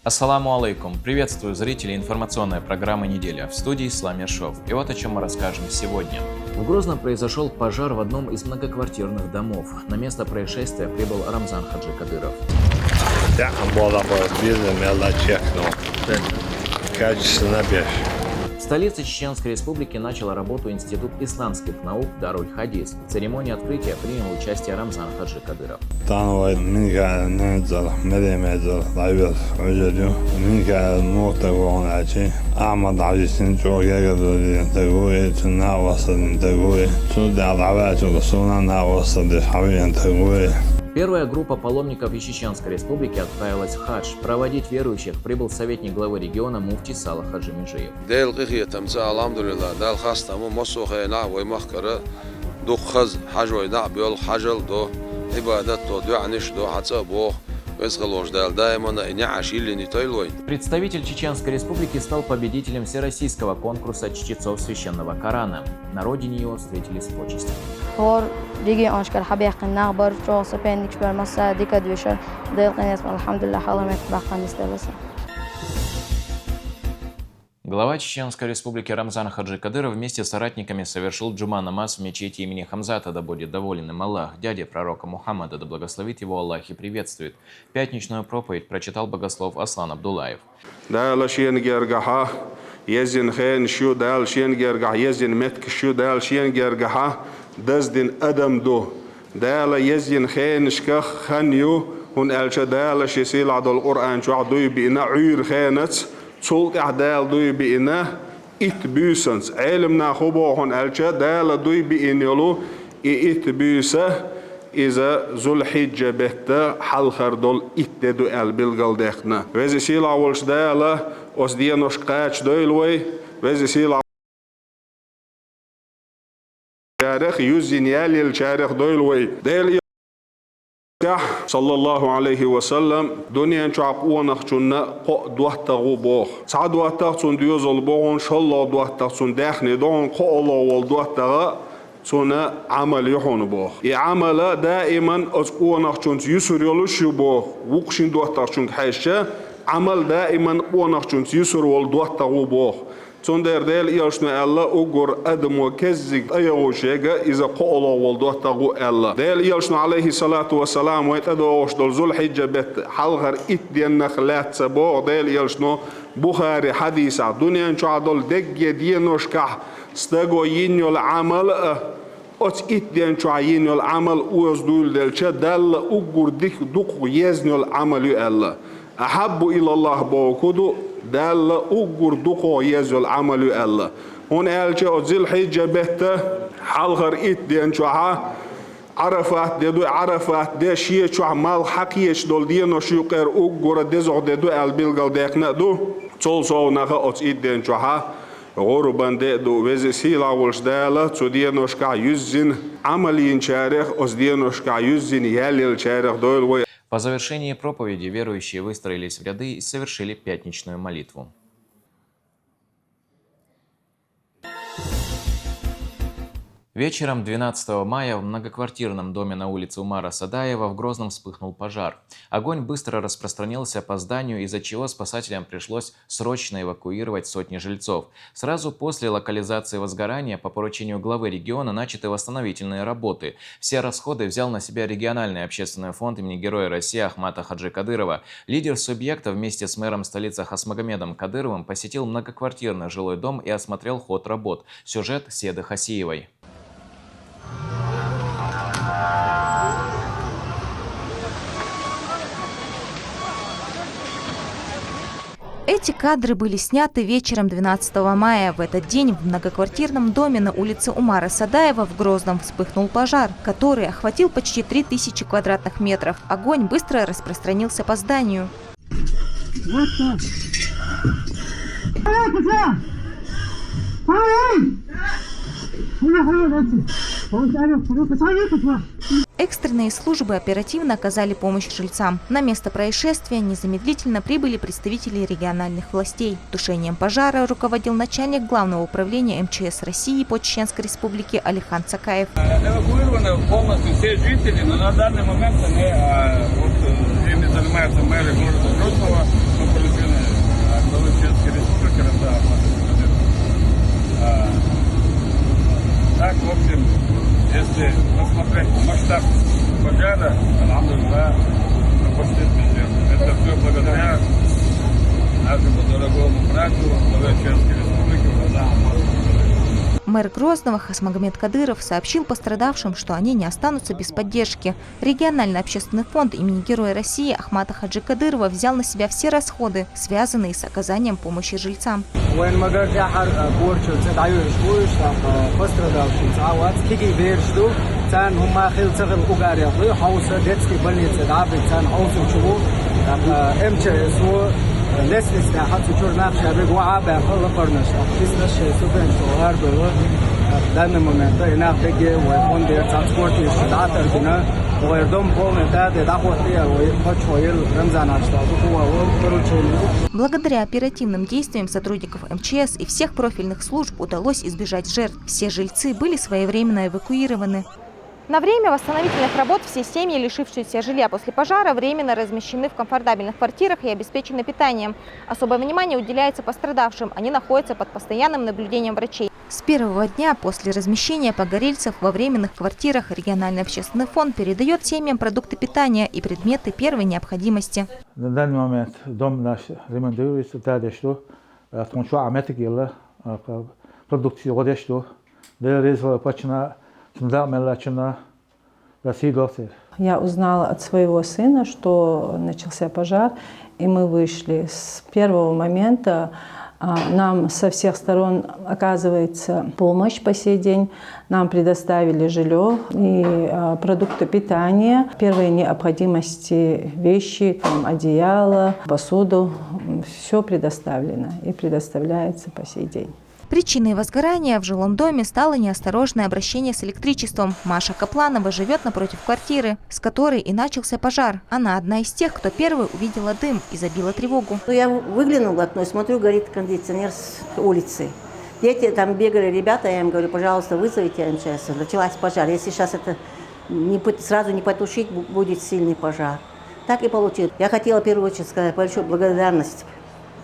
Ассаламу алейкум! Приветствую зрителей информационной программы «Неделя». В студии Ислам Ершов. И вот о чем мы расскажем сегодня. В Грозном произошел пожар в одном из многоквартирных домов. На место происшествия прибыл Рамзан Хаджи Кадыров. В столице Чеченской Республики начал работу Институт исламских наук Даруль-Хадис. В церемонии открытия принял участие Рамзан Хаджи Кадыров. Первая группа паломников из Чеченской Республики отправилась в хадж. Проводить верующих прибыл советник главы региона муфти Салах Хаджи Межиев. Представитель Чеченской Республики стал победителем всероссийского конкурса чтецов священного Корана. На родине его встретили с почестями. Глава Чеченской Республики Рамзан Хаджи Кадыров вместе с соратниками совершил джума намаз в мечети имени Хамзата, да будет доволен им Аллах, дядя пророка Мухаммада, да благословит его Аллах и приветствует. Пятничную проповедь прочитал богослов Аслан Абдулаев. Цулк ахдал дуй биина ит бюсенс. Элем на хубохон элча дала дуй биинелу и ит бюса иза зулхиджа бехта халхардол ит деду эл билгалдехна. Вези сила волш дала ос дианош кач дойлвей вези сила шарих юзин ялил шарих дойлвей дел sallallahu aleyhi ve sellem dünyanın çok uğraştığında duahtağu boğ. Sa duahtağın diyoruz ol boğun şallah duahtağın dehne doğun ko Allah ol duahtağı sonra amel yuhunu boğ. Amela daiman az uğraştığın yusur yolu şu boğ. Vukşin duahtağın hayşe amel daiman uğraştığın yusur ol duahtağı boğ. Sonra değil yaşlı Allah ugur adamı kezzik ayağuşega iza qala oldu tagu Allah. Değil yaşlı aleyhissalatu vesselam ve tadawuş dol zulhicce bet halgar it diyen nakhlat sabo değil yaşlı Bukhari hadisa dünyanın çoğadol degge diyenoşka stago yinyol amal Oç it diyen çoğa yinyol amal uyazdul delçe dalla ugur dik duk yeznol amalü Allah. Ahabbu ilallah bokudu dalla ugur duko yezul amalu Allah. Hon elçe o zilhicce behte halgar it diyen çoğa Arafat dedu Arafat de şiye çoğa mal hakiyeç dol diyen o şuqer ugur dezo dedu el bilgal dekna du çol soğnağa oç it diyen çoğa Gurban dedu vezi sila volş dala ço diyen oşka yüzzin amaliyin çarek os diyen oşka yüzzin yelil çarek doyl. По завершении проповеди верующие выстроились в ряды и совершили пятничную молитву. Вечером 12 мая в многоквартирном доме на улице Умара Садаева в Грозном вспыхнул пожар. Огонь быстро распространился по зданию, из-за чего спасателям пришлось срочно эвакуировать сотни жильцов. Сразу после локализации возгорания по поручению главы региона начаты восстановительные работы. Все расходы взял на себя региональный общественный фонд имени Героя России Ахмата Хаджи Кадырова. Лидер субъекта вместе с мэром столицы Хасмагомедом Кадыровым посетил многоквартирный жилой дом и осмотрел ход работ. Сюжет Седы Хасиевой. Эти кадры были сняты вечером 12 мая. В этот день в многоквартирном доме на улице Умара Садаева в Грозном вспыхнул пожар, который охватил почти 3000 квадратных метров. Огонь быстро распространился по зданию. Экстренные службы оперативно оказали помощь жильцам. На место происшествия незамедлительно прибыли представители региональных властей. Тушением пожара руководил начальник Главного управления МЧС России по Чеченской Республике Алихан Цакаев. Эвакуированы полностью все жители, но на данный момент они занимаются мэром города Грозного. так глава Чеченской Республики Ураза. Мэр Грозного Хасмагомед Кадыров сообщил пострадавшим, что они не останутся без поддержки. Региональный общественный фонд имени Героя России Ахмата Хаджи Кадырова взял на себя все расходы, связанные с оказанием помощи жильцам. В данный момент благодаря оперативным действиям сотрудников МЧС и всех профильных служб удалось избежать жертв. Все жильцы были своевременно эвакуированы. На время восстановительных работ все семьи, лишившиеся жилья после пожара, временно размещены в комфортабельных квартирах и обеспечены питанием. Особое внимание уделяется пострадавшим. Они находятся под постоянным наблюдением врачей. С первого дня после размещения погорельцев во временных квартирах региональный общественный фонд передает семьям продукты питания и предметы первой необходимости. На данный момент дом наш ремонтируется, продукция Я узнала от своего сына, что начался пожар, и мы вышли. С первого момента нам со всех сторон оказывается помощь по сей день. Нам предоставили жилье и продукты питания, первые необходимости, вещи, одеяло, посуду. Все предоставлено и предоставляется по сей день. Причиной возгорания в жилом доме стало неосторожное обращение с электричеством. Маша Капланова живет напротив квартиры, с которой и начался пожар. Она одна из тех, кто первой увидела дым и забила тревогу. Я выглянула в окно и смотрю, горит кондиционер с улицы. Дети там бегали, ребята, я им говорю, пожалуйста, вызовите МЧС. Началась пожар. Если сейчас это сразу не потушить, будет сильный пожар. Так и получилось. Я хотела в первую очередь сказать большую благодарность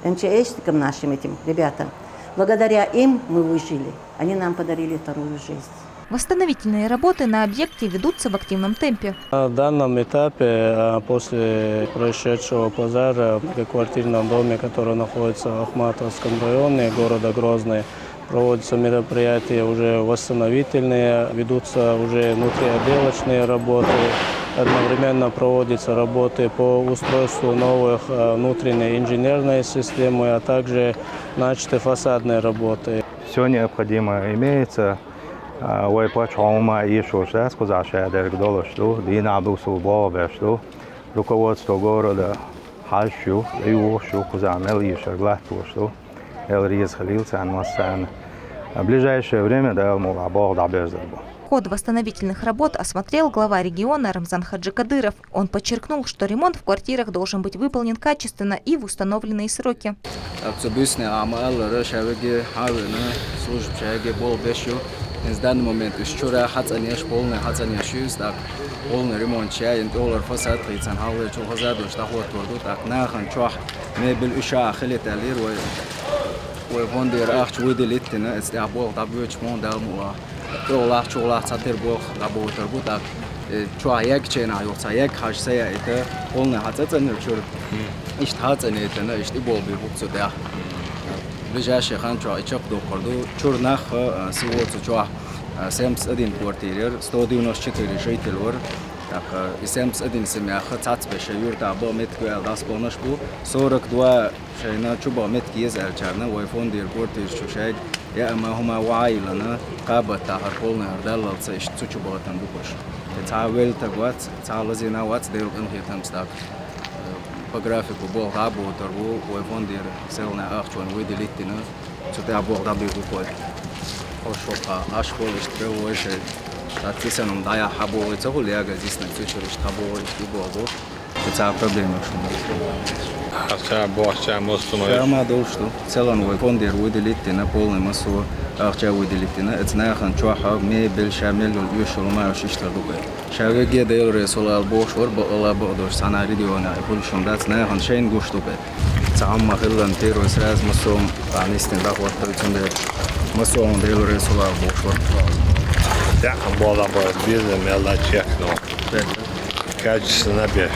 МЧСникам нашим, этим ребятам. Благодаря им мы выжили. Они нам подарили вторую жизнь. Восстановительные работы на объекте ведутся в активном темпе. На данном этапе, после происшедшего пожара в квартирном доме, который находится в Ахматовском районе города Грозный, проводятся мероприятия уже восстановительные, ведутся уже внутриотделочные работы. Одновременно проводятся работы по устройству новых внутренней инженерной системы, а также начаты фасадные работы. Все необходимое имеется. Руководство города в ближайшее время Ход восстановительных работ осмотрел глава региона Рамзан Хаджи Кадыров. Он подчеркнул, что ремонт в квартирах должен быть выполнен качественно и в установленные сроки. В данный момент вчера полный ремонт чай, доллар фасад, тридцать халвы, чухазаду, штахор турду, так нахан чух, мебель уша, хилит алир, وفندر أخش ودي لتنا استعبال طبيعي شمون داموا تولاه شغلاه صدر بوخ دابو تربوتك شو هيك شينا يوصا هيك حاج سيئته قلنا حتى نرشور اشتهات نيتنا اشتبول بيبوكسو ده بجاش خان شو يشقدو قردو شور نخ سووت شو سامس أدين كوارتير ستوديو نش شتري شيء تلور так سامس أدين سميا خطات بشيور تابو متكو داس بونش بو صورك دوا شينا شوبا متكيز الچارنا ويفون دير كوارتير شو شيء يا أما هما وعيلنا قابة تاهر قولنا هردال لصيش تشوبا تنبوش تعاول تقوات تعالزينا وات دير إنخي تمستاك по графику был работа, войвондир селна ахчон выделитина, сюда был добил укой. Ошока, аж полишь тревожи, татисаном дая хабовый цогуляга, здесь на цучуриш хабовый и это проблема, что мы должны целан войвондир выделитина полный массу ахча выделитина, это нахан чуаха мебель шамель юшел маю шишта дубай. شاوية ديل رسول البوش ورب الله بقدر سنة ريديونا يقول شو مدات ناهن شين قوش توبه تعمق إلا نتير وسراز مسوم عنيستن داخل وقتلتون ديل مسوم ديل رسول البوش ورب داخل بالله بيزم يلا تشيكنو كاجس نبيش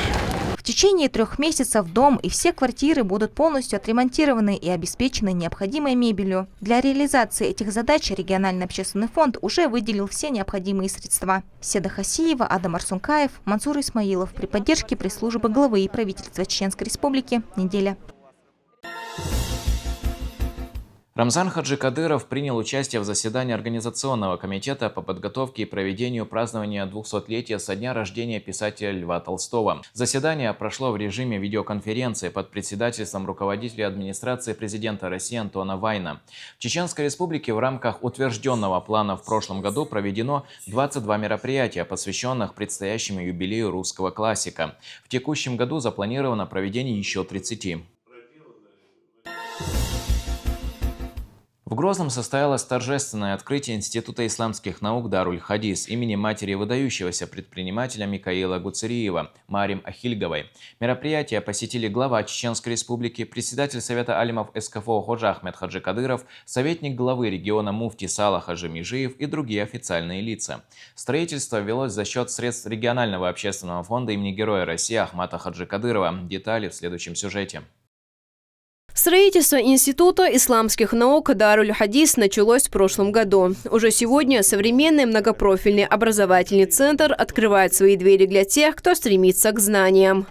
В течение 3 месяцев дом и все квартиры будут полностью отремонтированы и обеспечены необходимой мебелью. Для реализации этих задач региональный общественный фонд уже выделил все необходимые средства. Седа Хасиева, Адам Арсункаев, Мансур Исмаилов при поддержке пресс-службы главы и правительства Чеченской Республики. Неделя. Рамзан Хаджи Кадыров принял участие в заседании Организационного комитета по подготовке и проведению празднования 200-летия со дня рождения писателя Льва Толстого. Заседание прошло в режиме видеоконференции под председательством руководителя администрации президента России Антона Вайна. В Чеченской Республике в рамках утвержденного плана в прошлом году проведено 22 мероприятия, посвященных предстоящему юбилею русского классика. В текущем году запланировано проведение еще 30. В Грозном состоялось торжественное открытие Института исламских наук Даруль-Хадис имени матери выдающегося предпринимателя Микаила Гуцериева Марим Ахильговой. Мероприятие посетили глава Чеченской Республики, председатель Совета алимов СКФО Ходжа Ахмед Хаджи Кадыров, советник главы региона муфти Сала Хаджи Межиев и другие официальные лица. Строительство велось за счет средств регионального общественного фонда имени Героя России Ахмата Хаджи Кадырова. Детали в следующем сюжете. Строительство Института исламских наук Даруль-Хадис началось в прошлом году. Уже сегодня современный многопрофильный образовательный центр открывает свои двери для тех, кто стремится к знаниям.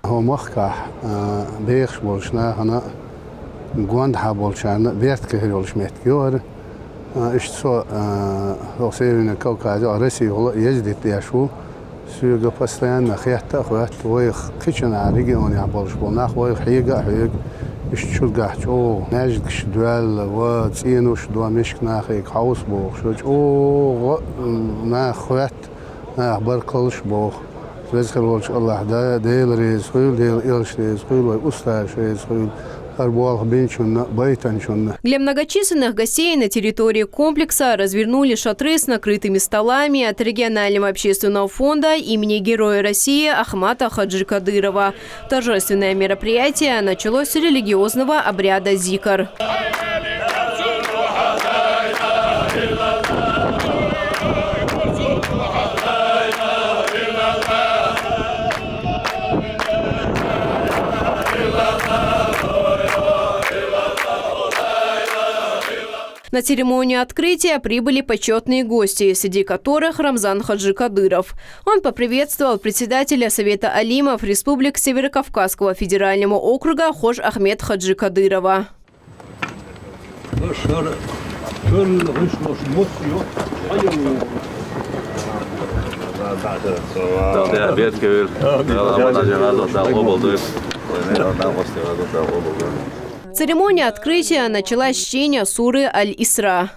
اشتغل ناجد كشدوال وتسينو شدوا مشك ناخي كعوس بوخ شوج او ما خوات ما اخبار كلش بوخ رزق الولش الله دا ديل ريز خويل ديل إلش ريز خويل وأستاذ ريز خويل. Для многочисленных гостей на территории комплекса развернули шатры с накрытыми столами от регионального общественного фонда имени Героя России Ахмата Хаджи Кадырова. Торжественное мероприятие началось с религиозного обряда зикр. На церемонию открытия прибыли почетные гости, среди которых Рамзан Хаджи Кадыров. Он поприветствовал председателя Совета алимов Республик Северокавказского федерального округа Хож Ахмед Хаджи Кадырова. Церемония открытия началась с чтения суры Аль-Исра.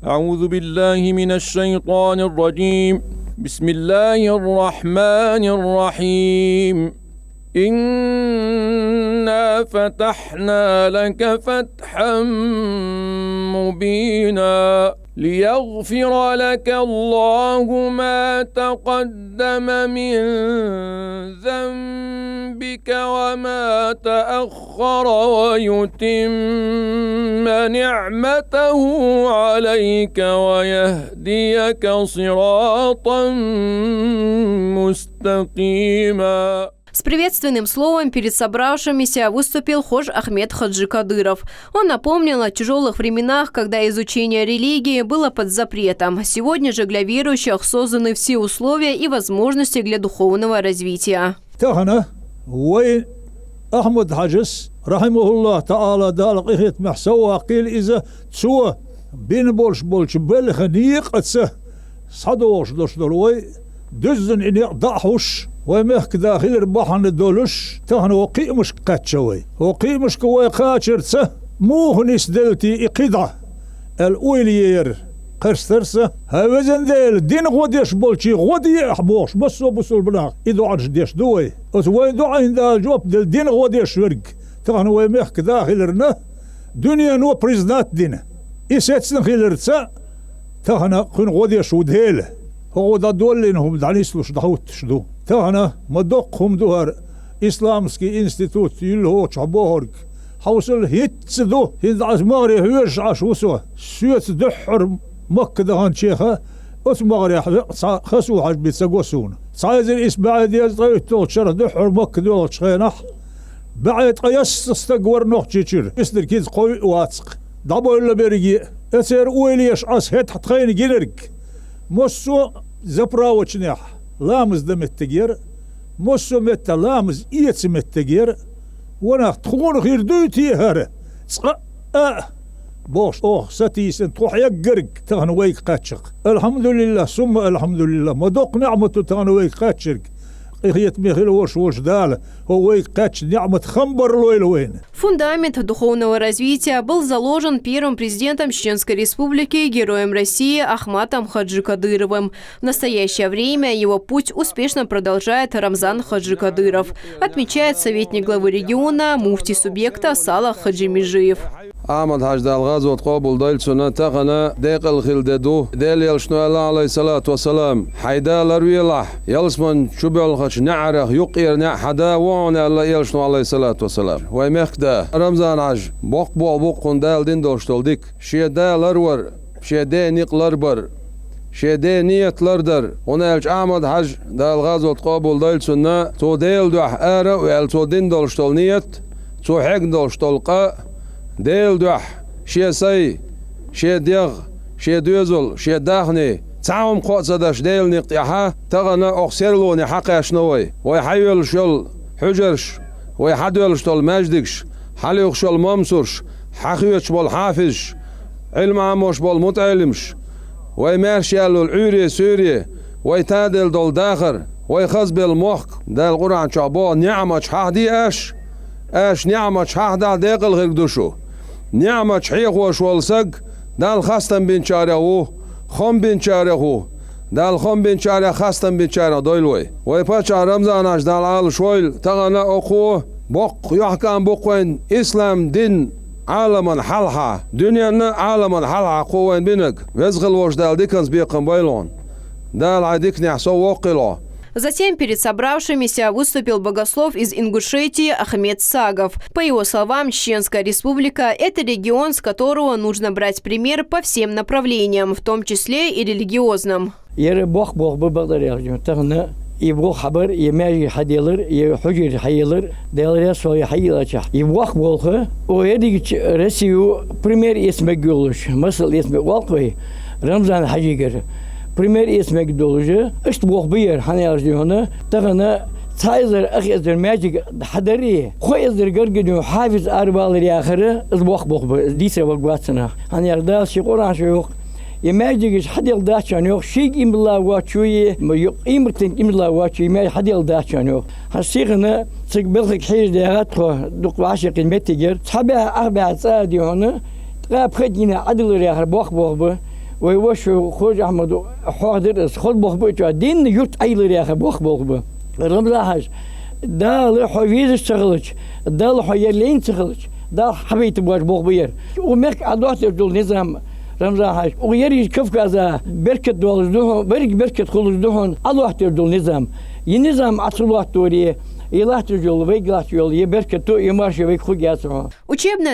أعوذ بالله من الشيطان الرجيم بسم الله الرحمن الرحيم إنا فتحنا لك فتحا مبينا ليغفر لك الله ما تقدم من ذنبك وما تأخر ويتم نعمته عليك ويهديك صراطا مستقيما. С приветственным словом перед собравшимися выступил Хож Ахмед Хаджи Кадыров. Он напомнил о тяжелых временах, когда изучение религии было под запретом. Сегодня же для верующих созданы все условия и возможности для духовного развития. أحمد حجس رحمه الله تعالى دالق إخت محسوى قيل إذا تسوى بين بولش بل خنيق أتسه صدوش دوش دلوي دزن إني ضحوش ومهك داخل رباحن الدولش تهن وقيمش قاتشوي وقيمش كوي قاتشرتسه موه نسدلتي إقيدع الأوليير قرسترسه هاوزن ديل دين غوديش بولشي غودي أحبوش بس البلاغ إذا عرش ديش دوي وين دو عين دا جوب دل دين غوديش ورق تهن ومهك داخل رنا دنيا نو بريزنات دين إساتسن خيلرتسه تهن قن غوديش ودهيل هو دا دولينهم دعنيسلوش دعوت شدو تهنا مدقهم دوهر إسلامسكي إنستيتوت يلهو شعبوهرك حوصل هيتسدو هيد عزماري هيرش عشوسو سيوت دحر مكة دهان شيخة اسماري خسو حج بيتساقوسون صايزر بعد يزطيتو شرد حرمك دول شخينح بعد قيس استقور نوخجيشر يصدر كيز قوي واتسق دابو إلا بيرجي أسير ويليش أسهت حتخين جينرك موسو زبرا وشنيح لامز دم التجير موسو متى لامز إيتس متجير وانا تخون غير دوتي هره سقا بوش ستيسن تروح يقرق تغنويك قاتشق الحمد لله ثم الحمد لله ما دوق نعمة تغنويك قاتشق هي ميخيل وش دال هو يقاتش نعمة خمبر лойлуин. Фундамент духовного развития был заложен первым президентом Чеченской Республики, героем России Ахматом Хаджи Кадыровым. В настоящее время его путь успешно продолжает Рамзан Хаджи Кадыров, отмечает советник главы региона, муфти субъекта Салах Хаджи Межиев. أحمد حاج دال غزوة قابل دايل سنة تغنى ديق الخلددو ديل يلشنو الله عليه الصلاة والسلام حيدا لرويلح يلسمن شبع الخش نعرخ يقير نحدا وانا الله يلشنو عليه الصلاة والسلام ويمخدا رمضان عج بوق دال دين دوشتول ديك شيدا لرور شيدا نيق لربر شيدا نيت لردر ونالج أحمد حاج دال غزوة قابل دايل سنة تو ديل دوح آرا ويال تو دين دوشتول نيت تو حق دوشتول قا ديل دوح شي سي شي ديغ شي دوزل شي داخني تعاوم قوصداش ديل نقطعها تغنى اخسرلوني حقاش نوي ويحيل شل حجرش ويحدول شل ماجدكش حليق شل ممسورش حقيوش بول حافظش علم عموش بول متعلمش ويمارش يالو العوري سوري ويتادل دول داخر ويخز بالمخ دال قرآن شعبو نعمة حاهدي اش نعمة حاهدا ديقل غير دوشو نعمة حيق وشوالسق دال خاستن بين شارعو خم بين شارعو دال خم بين شارع خاستن بين شارع دويلوي ويباش رمضان اش دال عال شويل تغنى اخو بق يحكم بقوين اسلام دين عالما حلحة دنيا عالما حلحة قوين بينك وزغل وش دال ديكنز بيقن بايلون دال عديك نحسو وقلو. Затем перед собравшимися выступил богослов из Ингушетии Ахмед Сагов. По его словам, Чеченская Республика – это регион, с которого нужно брать пример по всем направлениям, в том числе и религиозным. يبغوا خبر يماجي حديلر يحجر حيلر دلرا سوي حيلاتش يبغوا بولخه ويديك رسيو بريمير اسمك جولش مثل اسمك والقوي رمضان حجيجر بريمير اسمك دولجه اشتبوخ بير حنيارجونه تغنا تايزر اخيزر ماجيك حدري خويزر غرغدو حافظ اربال اخره ازبوخ بوخ ديسه وقواتنا حنياردال شي قران شيوخ يماجيك حديل داشان يوخ شيك ام الله واتشوي يمرتين ام الله واتشوي ما حديل داشان يوخ هسيغنا سيك بلخك حيج ديغاتخو دوق عاشق المتجر صحابها اربع ساعات هنا تغاب خدينا عدل اخر بوخ بوخ ويوش خوج احمد حاضر خد بوخ بو دين يوت ايل اخر بوخ بوخ رمضان دال حويز اشتغلش دال حيلين اشتغلش دال حبيت بوخ بير ومك عدوات دول نظام رمضان حاج وغيري كيف كذا بركة دول دهون بركة خلص دهون الله تردول نظام ينظام عصر دوري Учебное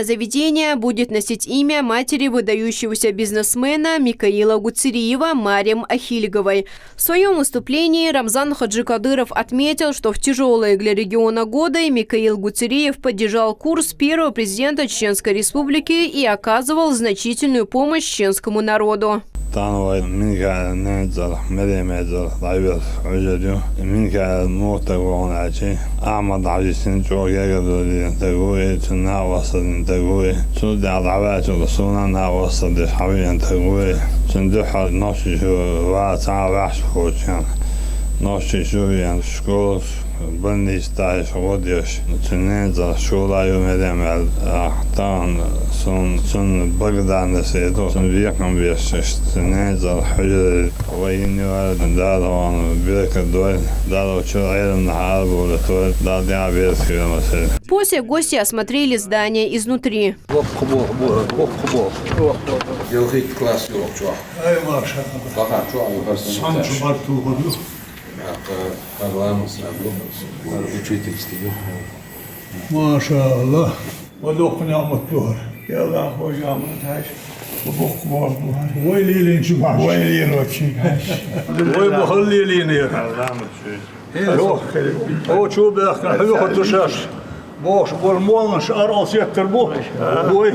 заведение будет носить имя матери выдающегося бизнесмена Микаила Гуцериева Марьям Ахильговой. В своем выступлении Рамзан Хаджи Кадыров отметил, что в тяжелые для региона годы Микаил Гуцериев поддержал курс первого президента Чеченской Республики и оказывал значительную помощь чеченскому народу. تانوي منك نزل مريم نزل ضعيف عجلو منك موت تقول عشي أعمد عجيسين جو يقدر تقوي تنا وصل تقوي سود عضعات وصونا وصل حبيبي تقوي صندوق ناشي شو واسع وحش خوشان ناشي شو يعني شكول بني ستايش وديش تنزل شو لا يوم مريم أحتان سن بغداد سيدو سن بيكم بيش تنزل حجر ويني ورد دارو بيك الدول دارو شو علم نحارب ولا تول دار دي بيت كده مثلا. После гости осмотрели здание изнутри. ما شاء الله ودوق نعمة الدهر يا الله خوش عملت هاش ويلي جمعة ويلي روتشي ويبخلي لي نير هو شو بيحكي حيوخ تشاش بوش والمون شعر أصيت البوح وي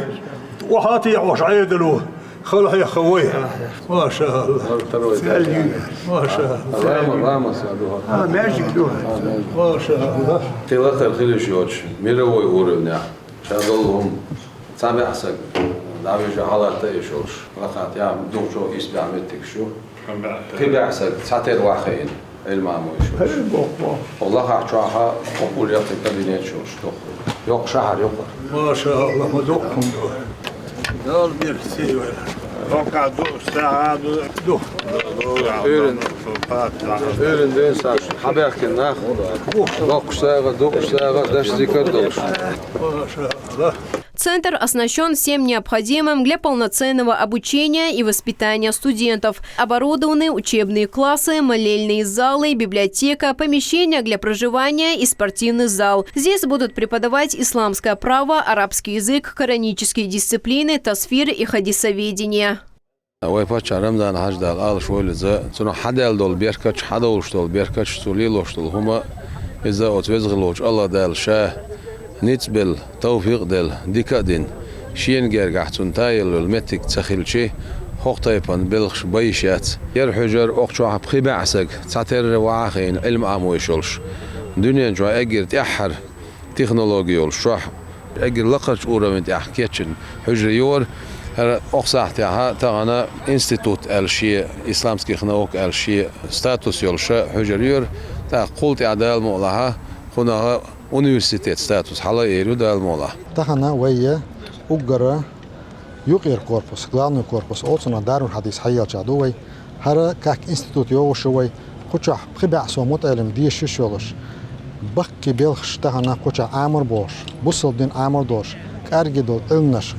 وحاتي وش عيدلو خلها يا خوي ما شاء الله ما شاء الله ما شاء الله تلاقي الخليج يوش ميروي أوربنا شغلهم سامع حسك دعوي جهالات تيشوش لقات يا دوشو يسبع متك شو تبع حسك ساتر واخين المامو يشوش والله عشوها أقول يا تكلمين شوش دخل يوق شهر يوق ما شاء الله ما دقهم دول بيرسي ولا وقع دو ساعة دو Öğren den saç. Haberken nach. Dokuşlara, дашь картош. Центр оснащен всем необходимым для полноценного обучения и воспитания студентов. Оборудованы учебные классы, молельные залы, библиотека, помещения для проживания и спортивный зал. Здесь будут преподавать исламское право, арабский язык, коранические дисциплины, тасфир и хадисоведение. ويفاتش رمضان حج دال آل شويل زا سنو حدال دول بيركتش حدولش دول بيركتش سوليلوش دول هما إذا أتوزغلوش الله دال شاه نتبل توفيق دال ديكادين شين جرجع تنتايل المتك تخيل شيء خطيبان بلخش بيشات يرحجر أخشوا بخيبة عسق تعتر وعاخين علم عمويشولش دنيا جوا أجر تأحر تكنولوجيا الشح أجر لقش أورا من تأحكيتشن حجر يور أقصاحتها تاعنا إنستيتوت الشيء إسلامسكي خناوك الشيء ستاتوس يلشة حجرير تا قلت عدال مولها خناها أونيفرسيتيت ستاتوس حلا إيرو دال مولها تاعنا ويا أجرا يقير كوربوس главный كوربوس أوصنا دار الحديث حيا جادوي هرا كاك إنستيتوت يوشوي قطع خبع سومت علم ديش شولش بقي بيلخش تاعنا قطع عامر بوش بوصل دين عامر دوش كارجدول علمنش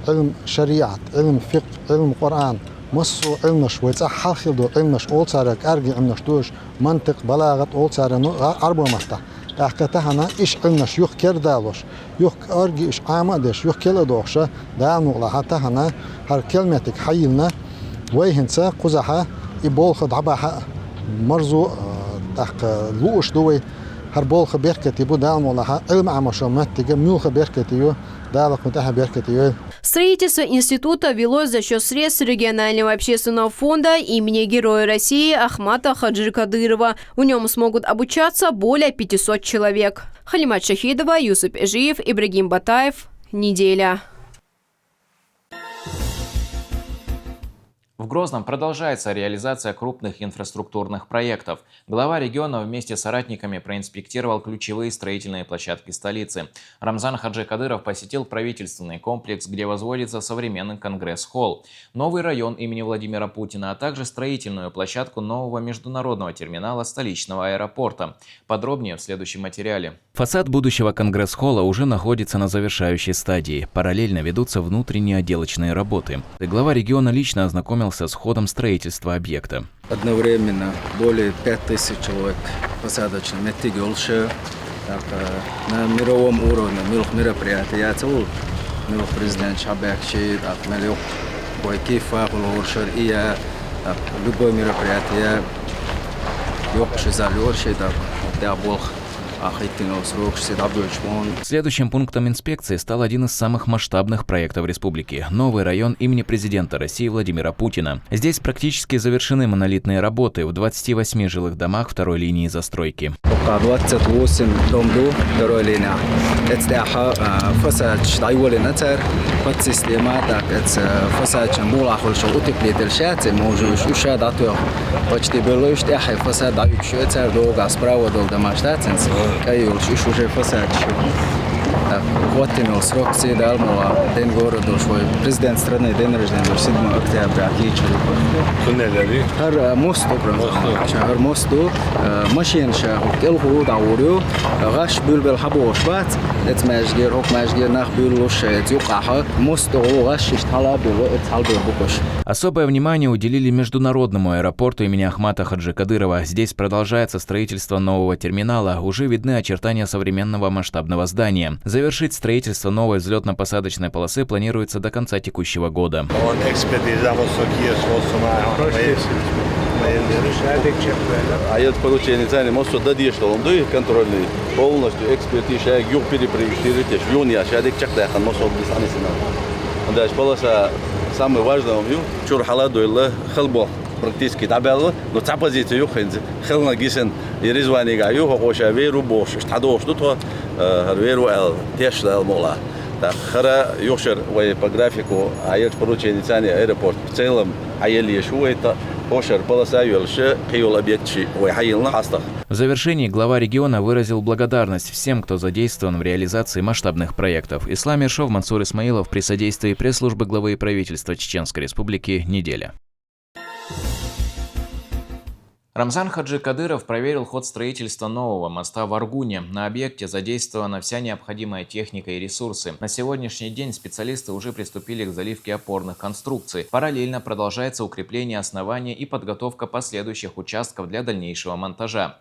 علم شريعة علم فقه علم قرآن مصو علمش ويتسع حلخل دو علمش أول سارك أرجع علمش دوش منطق بلاغة أول سارة أربع مستة أحكتها إيش علمش يخ كردالوش يخ أرجع إيش عامدش يخ كلا دوشة دال نقطة حتى هنا هر كلمتك حيلنا ويهنسا قزحة يبولخ ضعبها مرزو تحق لوش دوي هر بولخ بيركتي بو دال نقطة علم عمشو متجا ميلخ بيركتيو دالك متاح بيركتيو. Строительство института велось за счет средств регионального общественного фонда имени Героя России Ахмата Хаджи Кадырова. В нем смогут обучаться более 500 человек. Халимат Шахидова, Юсуп Эжиев, Ибрагим Батаев. Неделя. В Грозном продолжается реализация крупных инфраструктурных проектов. Глава региона вместе с соратниками проинспектировал ключевые строительные площадки столицы. Рамзан Хаджи Кадыров посетил правительственный комплекс, где возводится современный конгресс-холл, новый район имени Владимира Путина, а также строительную площадку нового международного терминала столичного аэропорта. Подробнее в следующем материале. Фасад будущего конгресс-холла уже находится на завершающей стадии. Параллельно ведутся внутренние отделочные работы. Глава региона лично ознакомился с ходом строительства объекта. Одновременно более 5000 человек посадочно метигулши на мировом уровне мероприятия. Милх президент Шабекши, Мелюк, Бойкифа, Улуршир, любое мероприятие, Йокши Залюрши, Даболх. Следующим пунктом инспекции стал один из самых масштабных проектов республики – новый район имени президента России Владимира Путина. Здесь практически завершены монолитные работы в 28 жилых домах второй линии застройки. 28 дом второй линии. Это фасад шайволинатер, подсистема, так это фасад чамбула хольшо утеплитель шатse, можешь еще датур. Почти было что фасад дают шатер долго справа до домашнего. Кайол шиш уже фасад. Хватил срок седал мова день города свой президент страны день рождения 7 октября отлично. Туннели. Хар мост хар мосту машин шах келху даурю гаш бульбел хабош бат это мәжгер хок мәжгер нах бюлош юқаха мост гаш штала было это халбер букош. Особое внимание уделили международному аэропорту имени Ахмата Хаджи Кадырова. Здесь продолжается строительство нового терминала. Уже видны очертания современного масштабного здания. Завершить строительство новой взлетно-посадочной полосы планируется до конца текущего года. А это поручение цены может дадешь, что он дует контрольный полностью экспертиза юг перепрещиваете юния шадик чакда хан может бисанисина. Дальше полоса самый важный он чур халаду илла хлбо практически табелла, но та позиция юг хинз хлна гисен ирзвани га юг хоша веру бош штадош тут веру эл тешла мола. Так хара юшер вай по графику а это поручение цены аэропорт в целом аели шо это В завершении глава региона выразил благодарность всем, кто задействован в реализации масштабных проектов. Ислам Ершов, Мансур Исмаилов при содействии пресс-службы главы правительства Чеченской Республики «Неделя». Рамзан Хаджи Кадыров проверил ход строительства нового моста в Аргуне. На объекте задействована вся необходимая техника и ресурсы. На сегодняшний день специалисты уже приступили к заливке опорных конструкций. Параллельно продолжается укрепление основания и подготовка последующих участков для дальнейшего монтажа.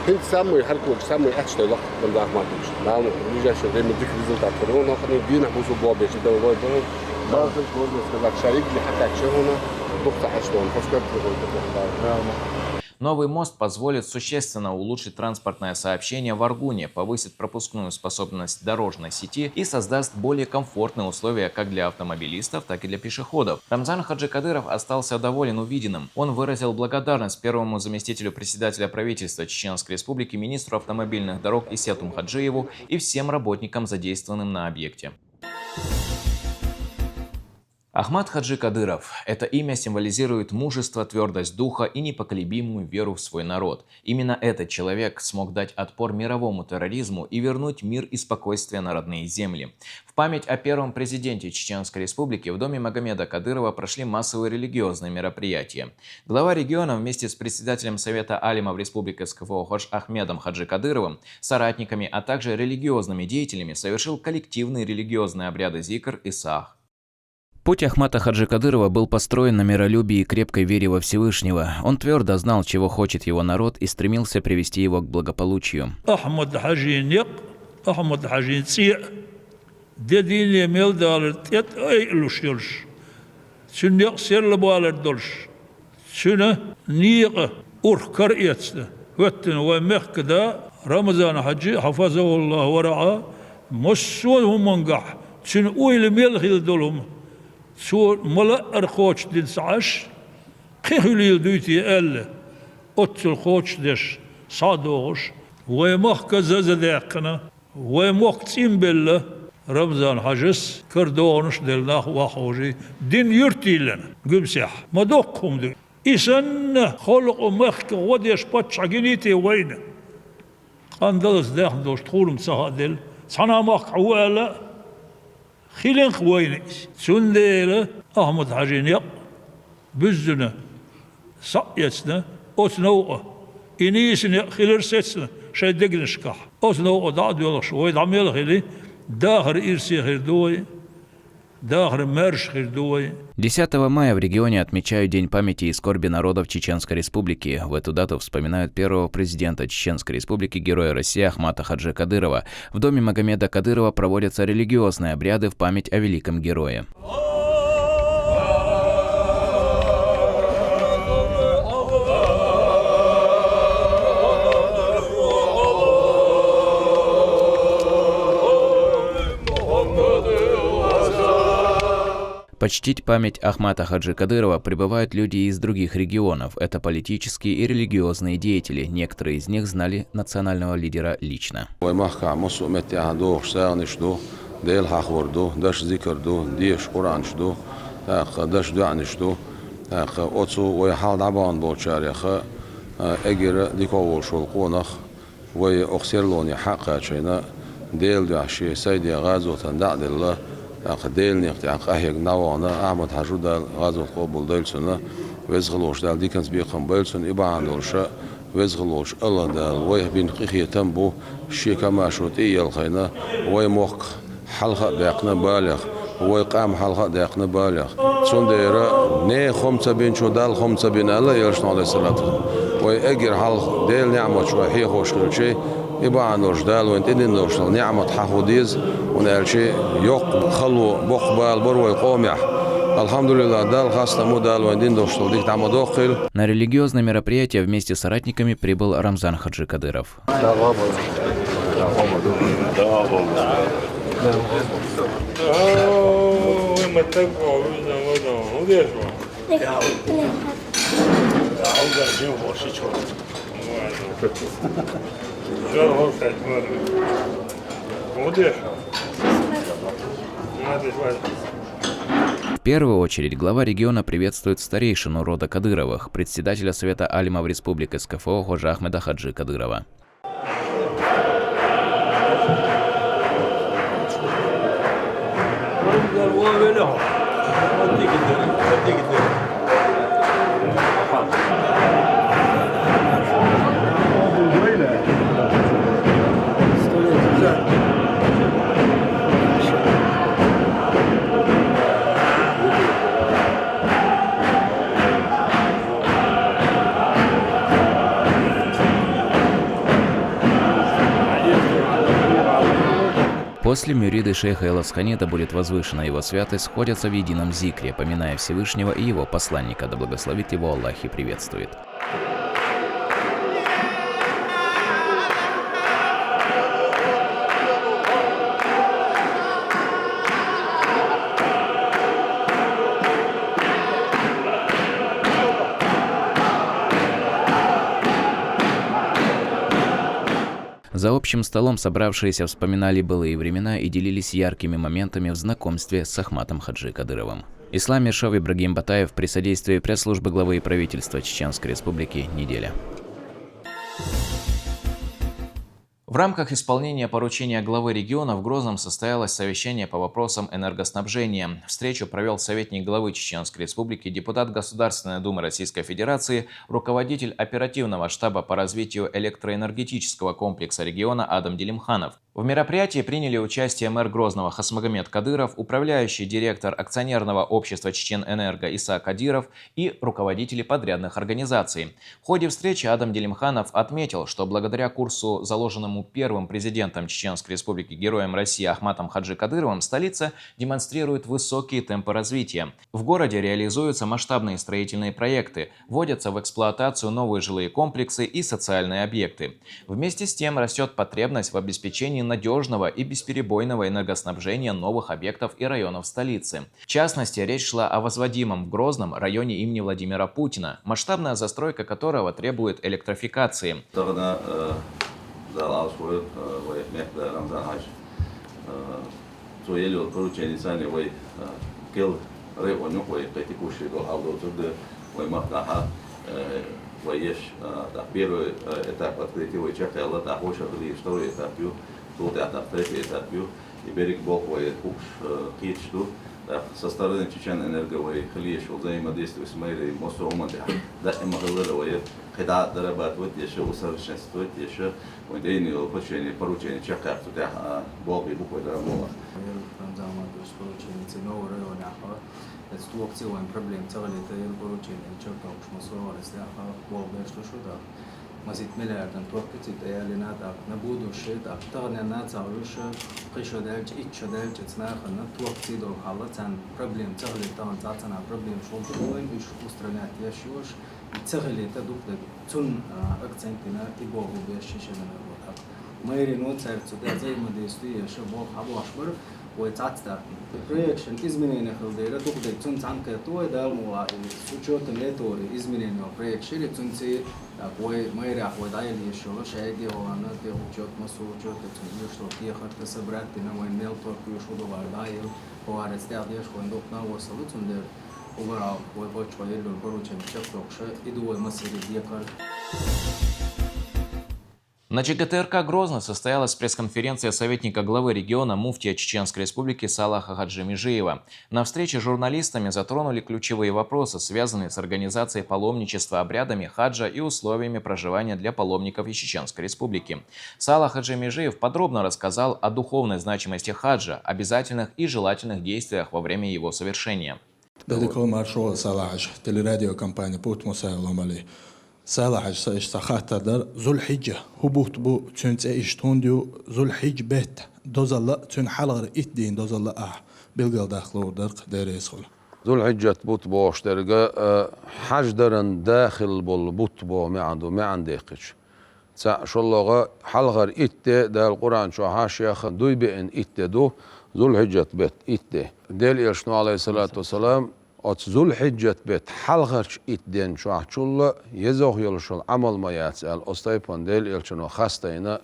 Хин самый харков самый отстой лох там да ахматович. Нам ближайшее время дик результат. Он охотно дина бузу блобе, что было было. Базы можно сказать шарик для хатачона. Доктор Аштон, поскольку Новый мост позволит существенно улучшить транспортное сообщение в Аргуне, повысит пропускную способность дорожной сети и создаст более комфортные условия как для автомобилистов, так и для пешеходов. Рамзан Хаджи Кадыров остался доволен увиденным. Он выразил благодарность первому заместителю председателя правительства Чеченской Республики, министру автомобильных дорог Исету Мхаджиеву и всем работникам, задействованным на объекте. Ахмат Хаджи Кадыров. Это имя символизирует мужество, твердость духа и непоколебимую веру в свой народ. Именно этот человек смог дать отпор мировому терроризму и вернуть мир и спокойствие на родные земли. В память о первом президенте Чеченской Республики в доме Магомеда Кадырова прошли массовые религиозные мероприятия. Глава региона вместе с председателем Совета алимов Республики СКФО Хадж Ахмедом Хаджи Кадыровым, соратниками, а также религиозными деятелями совершил коллективные религиозные обряды зикр и сах. Путь Ахмата Хаджи Кадырова был построен на миролюбии и крепкой вере во Всевышнего. Он твердо знал, чего хочет его народ, и стремился привести его к благополучию. Ахмад Хаджи Дедили мелдалер тет эйлушилш. Сюннек серлабалер дольш. Сюна нига урхкар этсда. Ваттен вамехкда Рамазан Хаджи хафазаху Аллах вараа муссун хумангах. Сюн уйл мелхил долум. Су мала архоч дин саш. Кихулил дуйти эл. Отцул хоч деш садош. ومخك زادقنا ومخ تيمبل رمضان حجس كردونش دلنا وخوجي دين يرتيلنا قمسح ما دوقهم دي إسن خلق مخك وديش باتش عجينيتي وين قندلس داخل دوش تخولم سهادل صنا مخ عوالا خيلين خوين سنديل أحمد حجينيق بزنا سقيتنا أتنوقه إنيسنا خيلر سيتنا شيء دقنشكح أتنوقه دعد يلا شوي دعم يلا خيلي داخل إرسي خير دوي داخل مرش خير دوي. 10 мая в регионе отмечают День памяти и скорби народов Чеченской Республики. В эту дату вспоминают первого президента Чеченской Республики, героя России Ахмата Хаджи Кадырова. В доме Магомеда Кадырова проводятся религиозные обряды в память о великом герое. Почтить память Ахмата Хаджи Кадырова прибывают люди из других регионов. Это политические и религиозные деятели. Некоторые из них знали национального лидера лично. ديل نقطع أهيج نوانا أحمد حجود غازو قبول ديلسنا ويزغلوش دال ديكنز بيقم بيلسن إبعان دولشا ويزغلوش الله دال ويه بين قيخي تنبو الشيكا ما شوت إيه الخينا ويه موق حلقة بيقنا بالغ ويقام حلقة دقنا بالغ صنديرة نه خمسة بين شو دال خمسة بين الله يرشنا عليه الصلاة ويأجر حلقة ديل نعمة شوي حي خوش كل شيء يبقى نورش دال وانت إني نورش نعمة حفوديز ونال شيء يق خلو بقبال بروي قوميح. На религиозное мероприятие вместе с соратниками прибыл Рамзан Хаджи Кадыров. В первую очередь глава региона приветствует старейшину рода Кадыровых, председателя Совета алимов Республики СКФО Хожа Ахмеда Хаджи Кадырова. После мюриды шейха Эласханида будет возвышена его святость, сходятся в едином зикре, поминая Всевышнего и его посланника, да благословит его Аллах и приветствует. За общим столом собравшиеся вспоминали былые времена и делились яркими моментами в знакомстве с Ахматом Хаджи Кадыровым. Ислам Миршов, Ибрагим Батаев при содействии пресс-службы главы и правительства Чеченской Республики. Неделя. В рамках исполнения поручения главы региона в Грозном состоялось совещание по вопросам энергоснабжения. Встречу провел советник главы Чеченской Республики, депутат Государственной Думы Российской Федерации, руководитель оперативного штаба по развитию электроэнергетического комплекса региона Адам Делимханов. В мероприятии приняли участие мэр Грозного Хасмагомед Кадыров, управляющий директор акционерного общества Чеченэнерго Иса Кадиров и руководители подрядных организаций. В ходе встречи Адам Делимханов отметил, что благодаря курсу, заложенному первым президентом Чеченской Республики, героем России Ахматом Хаджи Кадыровым, столица демонстрирует высокие темпы развития. В городе реализуются масштабные строительные проекты, вводятся в эксплуатацию новые жилые комплексы и социальные объекты. Вместе с тем растет потребность в обеспечении надежного и бесперебойного энергоснабжения новых объектов и районов столицы. В частности, речь шла о возводимом в Грозном районе имени Владимира Путина, масштабная застройка которого требует электрификации. Первый этап открытия Войчака, это Хоша, история этапью, тут этап, третий этапью, и берег Бохвой, Кукш, Китшту, со стороны Чеченэнерго, Халиш, взаимодействие с мэрией Мосромада, да, и Махалеровой, когда дорабатывать еще, усовершенствовать еще, идейные поручения, Чака, туда Бог и Буквой Драмова. Это стуокцеваем проблем целолета и поручения чертов шмасова растяха волга что да мазит миллиарден топкити ялина так на будущее так тагна на цалуша пришодалч ичодалч цнаха на топкти до халатан проблем целолета цацана проблем шолтоин иш устранять яшуш целолета дупда цун акцентина и богу бешишена вот мэри но царцу да взаимодействие что бог абашбар ويتعطى البروجكشن إزمنين خلديرة تقدر تنتعن كتوه دالموا سوتشوت نيتوري إزمنين البروجكشن تنتي كوي ما يريح ودايل يشوف شيء هو أنا ده وجوت مسوجوت تنتيش توكيه خد تسبرات تنا وين نيل توكيه شو ده واردايل هو عرستي عديش وين دوكنا وصلوا تندر وبرا ويبغى شوية البروجكشن شكله شيء يدوه مسير ديكار. На ЧГТРК Грозный состоялась пресс-конференция советника главы региона муфтия Чеченской Республики Салаха Хаджи Межиева. На встрече с журналистами затронули ключевые вопросы, связанные с организацией паломничества, обрядами хаджа и условиями проживания для паломников из Чеченской Республики. Салах Хаджи Межиев подробно рассказал о духовной значимости хаджа, обязательных и желательных действиях во время его совершения. سالحج ساخات در ذو الحجة هبوط بو تنت إشتونديو ذو الحج بيت دوزلا تن حلقة إتدين دوزلا بالقل داخلو درق ديريسخل ذو الحجة بوت بوش درجة حج درن داخل بول بوت بو ما عندكش شاء الله حلقة إت ده القرآن شو هاشيخ دوي بين إت دو ذو الحجة بيت إت دل يشنو عليه الصلاة والسلام ات ذو الحجة بيت حلقرش إتدين شو عشولة يزوخ يلشل عمل ما يتسأل أستيبان ديل يلشنو خاستينا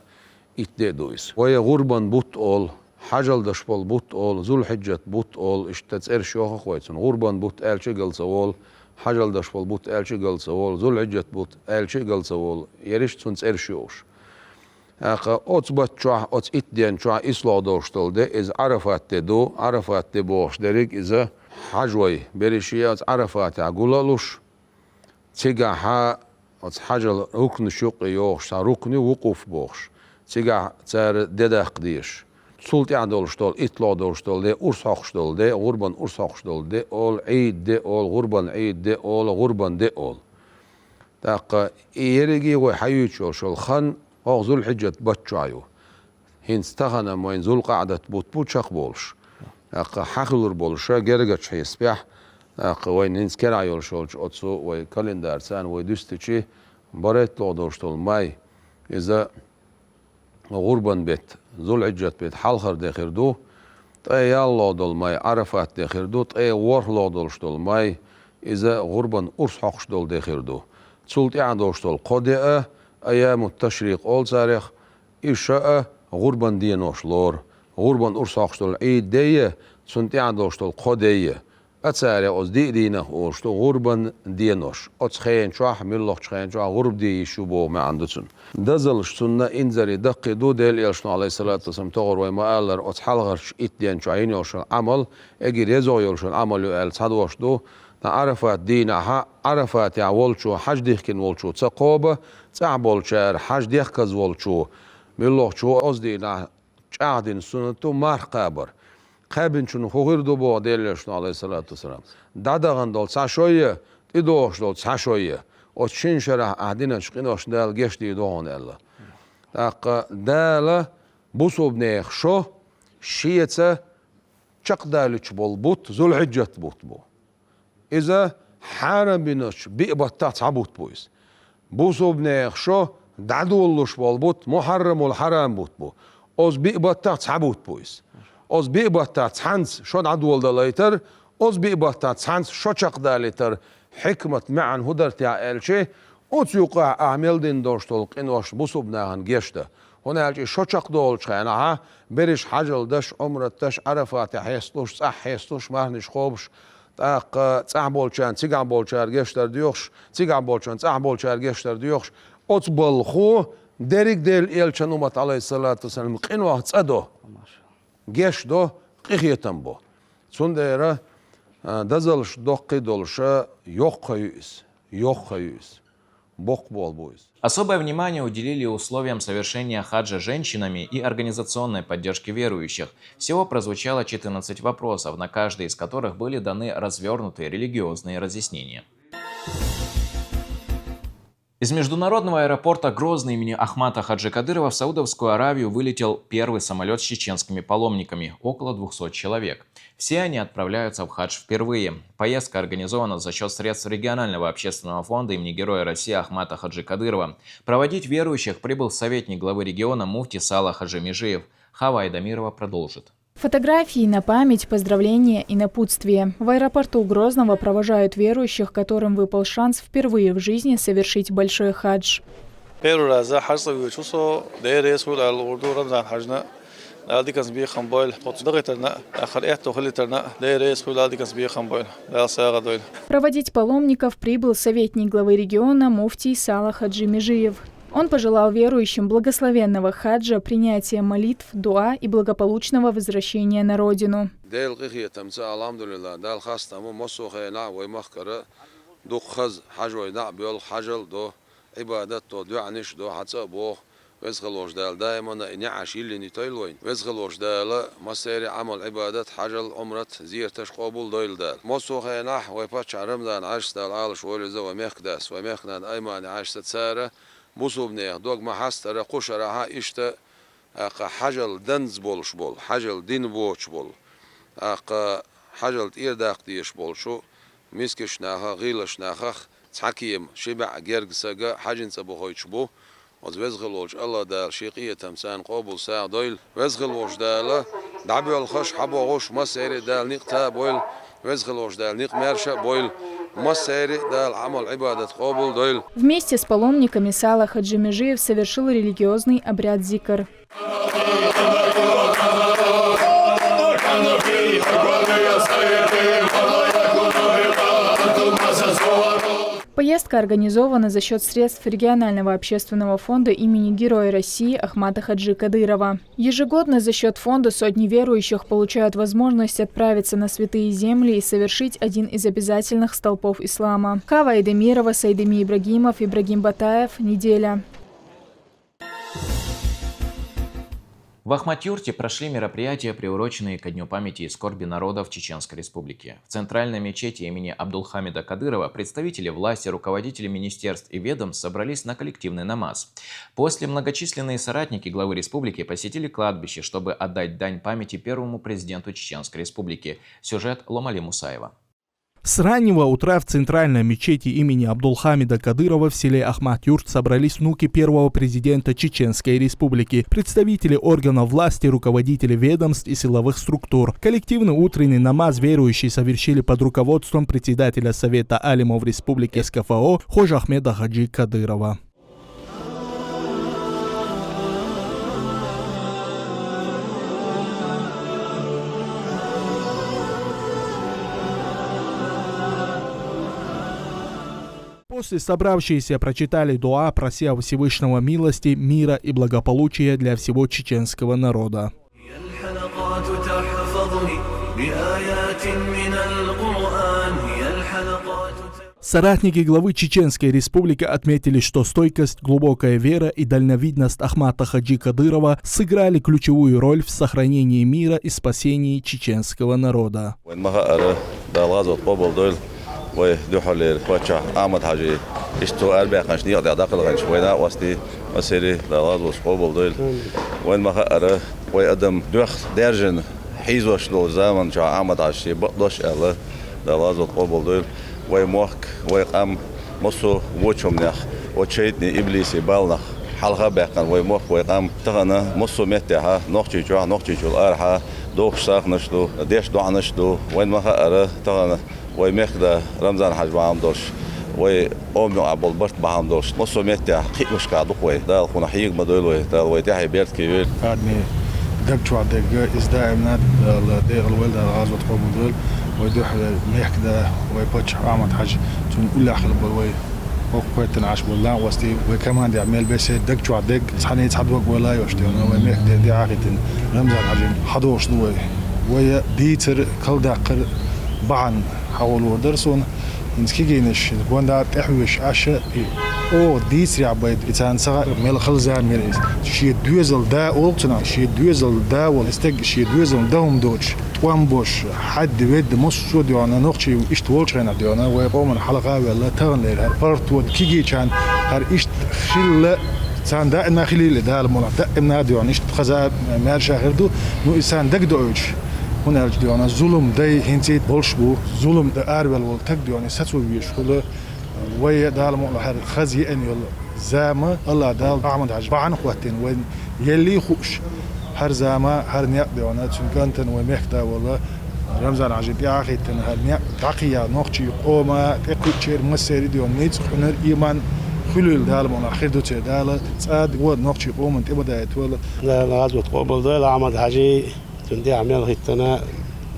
إتدي دويس ويا غربان بوت أول حجل دشبال بوت أول ذو الحجة بوت أول اشتتسير شوخ خويتون غربان بوت ألشي قلص أول حجل دشبال بوت ألشي قلص أول ذو الحجة بوت ألشي قلص أول يريش تنسير شوش أخا أتبت شو أت إتدين شو إسلا دوشتل ده إز عرفات دو عرفات بوش دريك إذا حجوي بريشيات عرفات عقولالوش تيجا حجل ركن شوق يوش ركن وقوف بوش تيجا تار دداق ديش سلطي عدولشتول إطلاع دولشتول ده أرساخشتول ده غربان أرساخشتول ده أول عيد ده أول غربان عيد ده أول غربان ده أول تاق يرجي وحيوتشول شول خان ذو الحجة بتشايو هنستغنى موين ذو القعدة بوتشاق بولش حخلر بولشا جرجتش هيسبح وين نسكر عيول شولش أتسو وين كالندر سان ويدستشي بريت لو دوشتول ماي إذا غربان بيت ذو الحجة بيت حلخر داخل دو تأي الله دول ماي عرفات داخل دو تأي ور لو دوشتول ماي إذا غربان أرس حقش دول داخل دو تسولت عندوشتول قدئة أيام التشريق أول تاريخ إشاء غربان دينوش لور غربان أرساقشتول عيد دية سنتي عندوشتول قدية أتساري أز دينا أوشتو غربان دينوش أتخين شوح ملوخ تخين شوح غرب دي شبو ما عندتون دزلش سنة إنزاري دقي دو ديل يلشنو عليه الصلاة والسلام تغر وما ألر أتحلغرش إتدين شوحين يوشن عمل إجي ريزو يوشن عمل يوال صدوش دو عرفات دينا عرفات يعولشو حج ديخكن ولشو تقوبة تعبول شار حج ديخكز ولشو ملوخ شو أز دينا قاعدين سنتو مار قابر قابن شنو غير دو بو ديلشنو عليه الصلاة والسلام دادغان دول ساشوية تدوش دول ساشوية وتشين شرح قاعدين شقينوش دال جيش دي دوهن الله تاق دال بوسو بنيخ شو شيئة شق دالش بول ذو الحجة بوت بو إذا حارم بنوش بيقبطات عبوت بويس بوسو بنيخ شو دعدولوش بول محرم والحرام بوت بو أز بيقبطات عبوت بويس أز بيقبطات حنس شو عدول دلايتر أز بيقبطات حنس شو شق داليتر حكمة معن هدر تعال شيء أتيوقع أعمل دين دوشتول قنوش بوسو بناهن جيشته هنا شو شق دول شينها بريش حجل دش عمر دش عرفات حيستوش صح حيستوش مهنش خوبش تاق تعبولشان تيجابولشار جيشتر ديوخش تيجابولشان تعبولشار جيشتر ديوخش أتبلخو دريك ديل إلشان أمت عليه الصلاة والسلام قنوه تصدو جيش دو قيخيتن بو سنديرة دزلش دوقي دولشا يوخيوس بوق بويس. Особое внимание уделили условиям совершения хаджа женщинами и организационной поддержки верующих. Всего прозвучало 14 вопросов, на каждый из которых были даны развернутые религиозные разъяснения. Из международного аэропорта Грозный имени Ахмата Хаджи Кадырова в Саудовскую Аравию вылетел первый самолет с чеченскими паломниками, около 200 человек. Все они отправляются в хадж впервые. Поездка организована за счет средств регионального общественного фонда имени Героя России Ахмата Хаджи Кадырова. Проводить верующих прибыл советник главы региона муфти Салах Хаджи Межиев. Хава Айдамирова продолжит. Фотографии на память, поздравления и напутствие. В аэропорту Грозного провожают верующих, которым выпал шанс впервые в жизни совершить большой хадж. Проводить паломников прибыл советник главы региона муфтий Салах Хаджи Межиев. Он пожелал верующим благословенного хаджа, принятия молитв, дуа и благополучного возвращения на родину. ويزغلوش دال دائما نعش اللي نتايلوين ويزغلوش دال مسير عمل عبادات حجل عمرة زيرتش قبول دايل دال موسو خيناح ويباتش رمضان عاش دال عالش ولزا وميخداس وميخنان ايمان عاش تسارة بوسوبنيه دوغ ما حستر قشرها اشتا حجل دنز بولش بول حجل دين بوش بول حجل إيرداق ديش بول شو مسكش ناخا غيلش ناخا تحكيم شبع جرجساجا حجن سبوهيتش بو وزغلوش الله دال شيقية تمسان قبول ساعة دويل وزغلوش دال دعبي الخش حبو غوش مسيري دال نقتا بويل وزغلوش دال نق مرشا بويل مسيري دال عمل عبادة قبول دويل. Вместе с паломниками Сала Хаджи Межиев совершил религиозный обряд зикр. Поездка организована за счет средств регионального общественного фонда имени Героя России Ахмата Хаджи Кадырова. Ежегодно за счет фонда сотни верующих получают возможность отправиться на святые земли и совершить один из обязательных столпов ислама. Хава Айдемирова, Сайдеми Ибрагимов, Ибрагим Батаев. Неделя. В Ахмат-Юрте прошли мероприятия, приуроченные ко Дню памяти и скорби народов Чеченской Республики. В центральной мечети имени Абдулхамида Кадырова представители власти, руководители министерств и ведомств собрались на коллективный намаз. После многочисленные соратники главы республики посетили кладбище, чтобы отдать дань памяти первому президенту Чеченской Республики. Сюжет Ломали Мусаева. С раннего утра в центральной мечети имени Абдулхамида Кадырова в селе Ахмат-Юрт собрались внуки первого президента Чеченской Республики, представители органов власти, руководители ведомств и силовых структур. Коллективный утренний намаз верующие совершили под руководством председателя Совета алимов Республики СКФО Хожа Ахмеда Хаджи Кадырова. После собравшиеся прочитали дуа, прося Всевышнего милости, мира и благополучия для всего чеченского народа. Соратники главы Чеченской Республики отметили, что стойкость, глубокая вера и дальновидность Ахмата Хаджи Кадырова сыграли ключевую роль в сохранении мира и спасении чеченского народа. ويدحول باتشا أحمد حاجي إشتو أربع خمسين يقطع داخل غنش وينا وستي مسيري لغاز وسقوبل دول وين ما خأر ويقدم دوخ درجن حيزوش لو زمن شا أحمد حاجي بقدش الله لغاز وسقوبل دول ويموك ويقام مصو وشم نخ وشيتني إبليسي بالنخ حلقة بقى ويموك ويقام تغنى مصو متها نقطي جوا نقطي جوا أرحى دوخ ساق نشلو ديش دع نشلو وين ما خأر تغنى ويمخدا رمضان حج بعام دوش وأمي عبد البرت بعام دوش مصر متى خير مش قاعد قوي ده الخنا حيق مدلوه ده ويتاحي بيرت كبير قادني دق شو عدق إز دائما ده الولد الغازوة قبول دول ويدوح ميخدا ويبتش عامد حج تون كل آخر بالوي وقوت نعش بالله وستي وكمان دي عمل بس دق شو عدق صحني يتصعد وق ولا يوشتيون ويمخدا دي عاقد رمضان حج حضوش دوي ويديتر كل داقر بعن حولوا درسون نسكيجينش بوندا تحويش عشاء او ديس يعبد إنسان صغير ميل خلزان ميل شيء دوزل دا أولتنا شيء دوزل دا والاستج شيء دوزل داهم دوتش وامبوش حد ود مش شو ديانا نقشي إيش تولش هنا ديانا ويقوم من حلقة ولا تغن لها فرت ود كيجي كان هر إيش خل إنسان دا إن خليل دا المنا دا إن ديانا إيش تخزا مارشة غيردو نو إنسان دق دوتش هنا الجديان ظلم داي هنتي بولشبو ظلم دا أربل والتقديان ساتو بيشكله ويا دال مؤلحر خزي أن يلا زاما الله دال أعمد عجبان قوتين وين يلي خوش هر زاما هر نيق ديانا تنكنتن ومحكتا والله رمضان عجب ياخيتن هر نيق تقيا نقشي قوما تقيتشير مسيري ديان نيتس حنر إيمان خلول دال مؤلحر دوتي دال ساد ود نقشي قوما تبدأت ولا لا غزوة قبل دال أعمد حجي تندي عمل هيتنا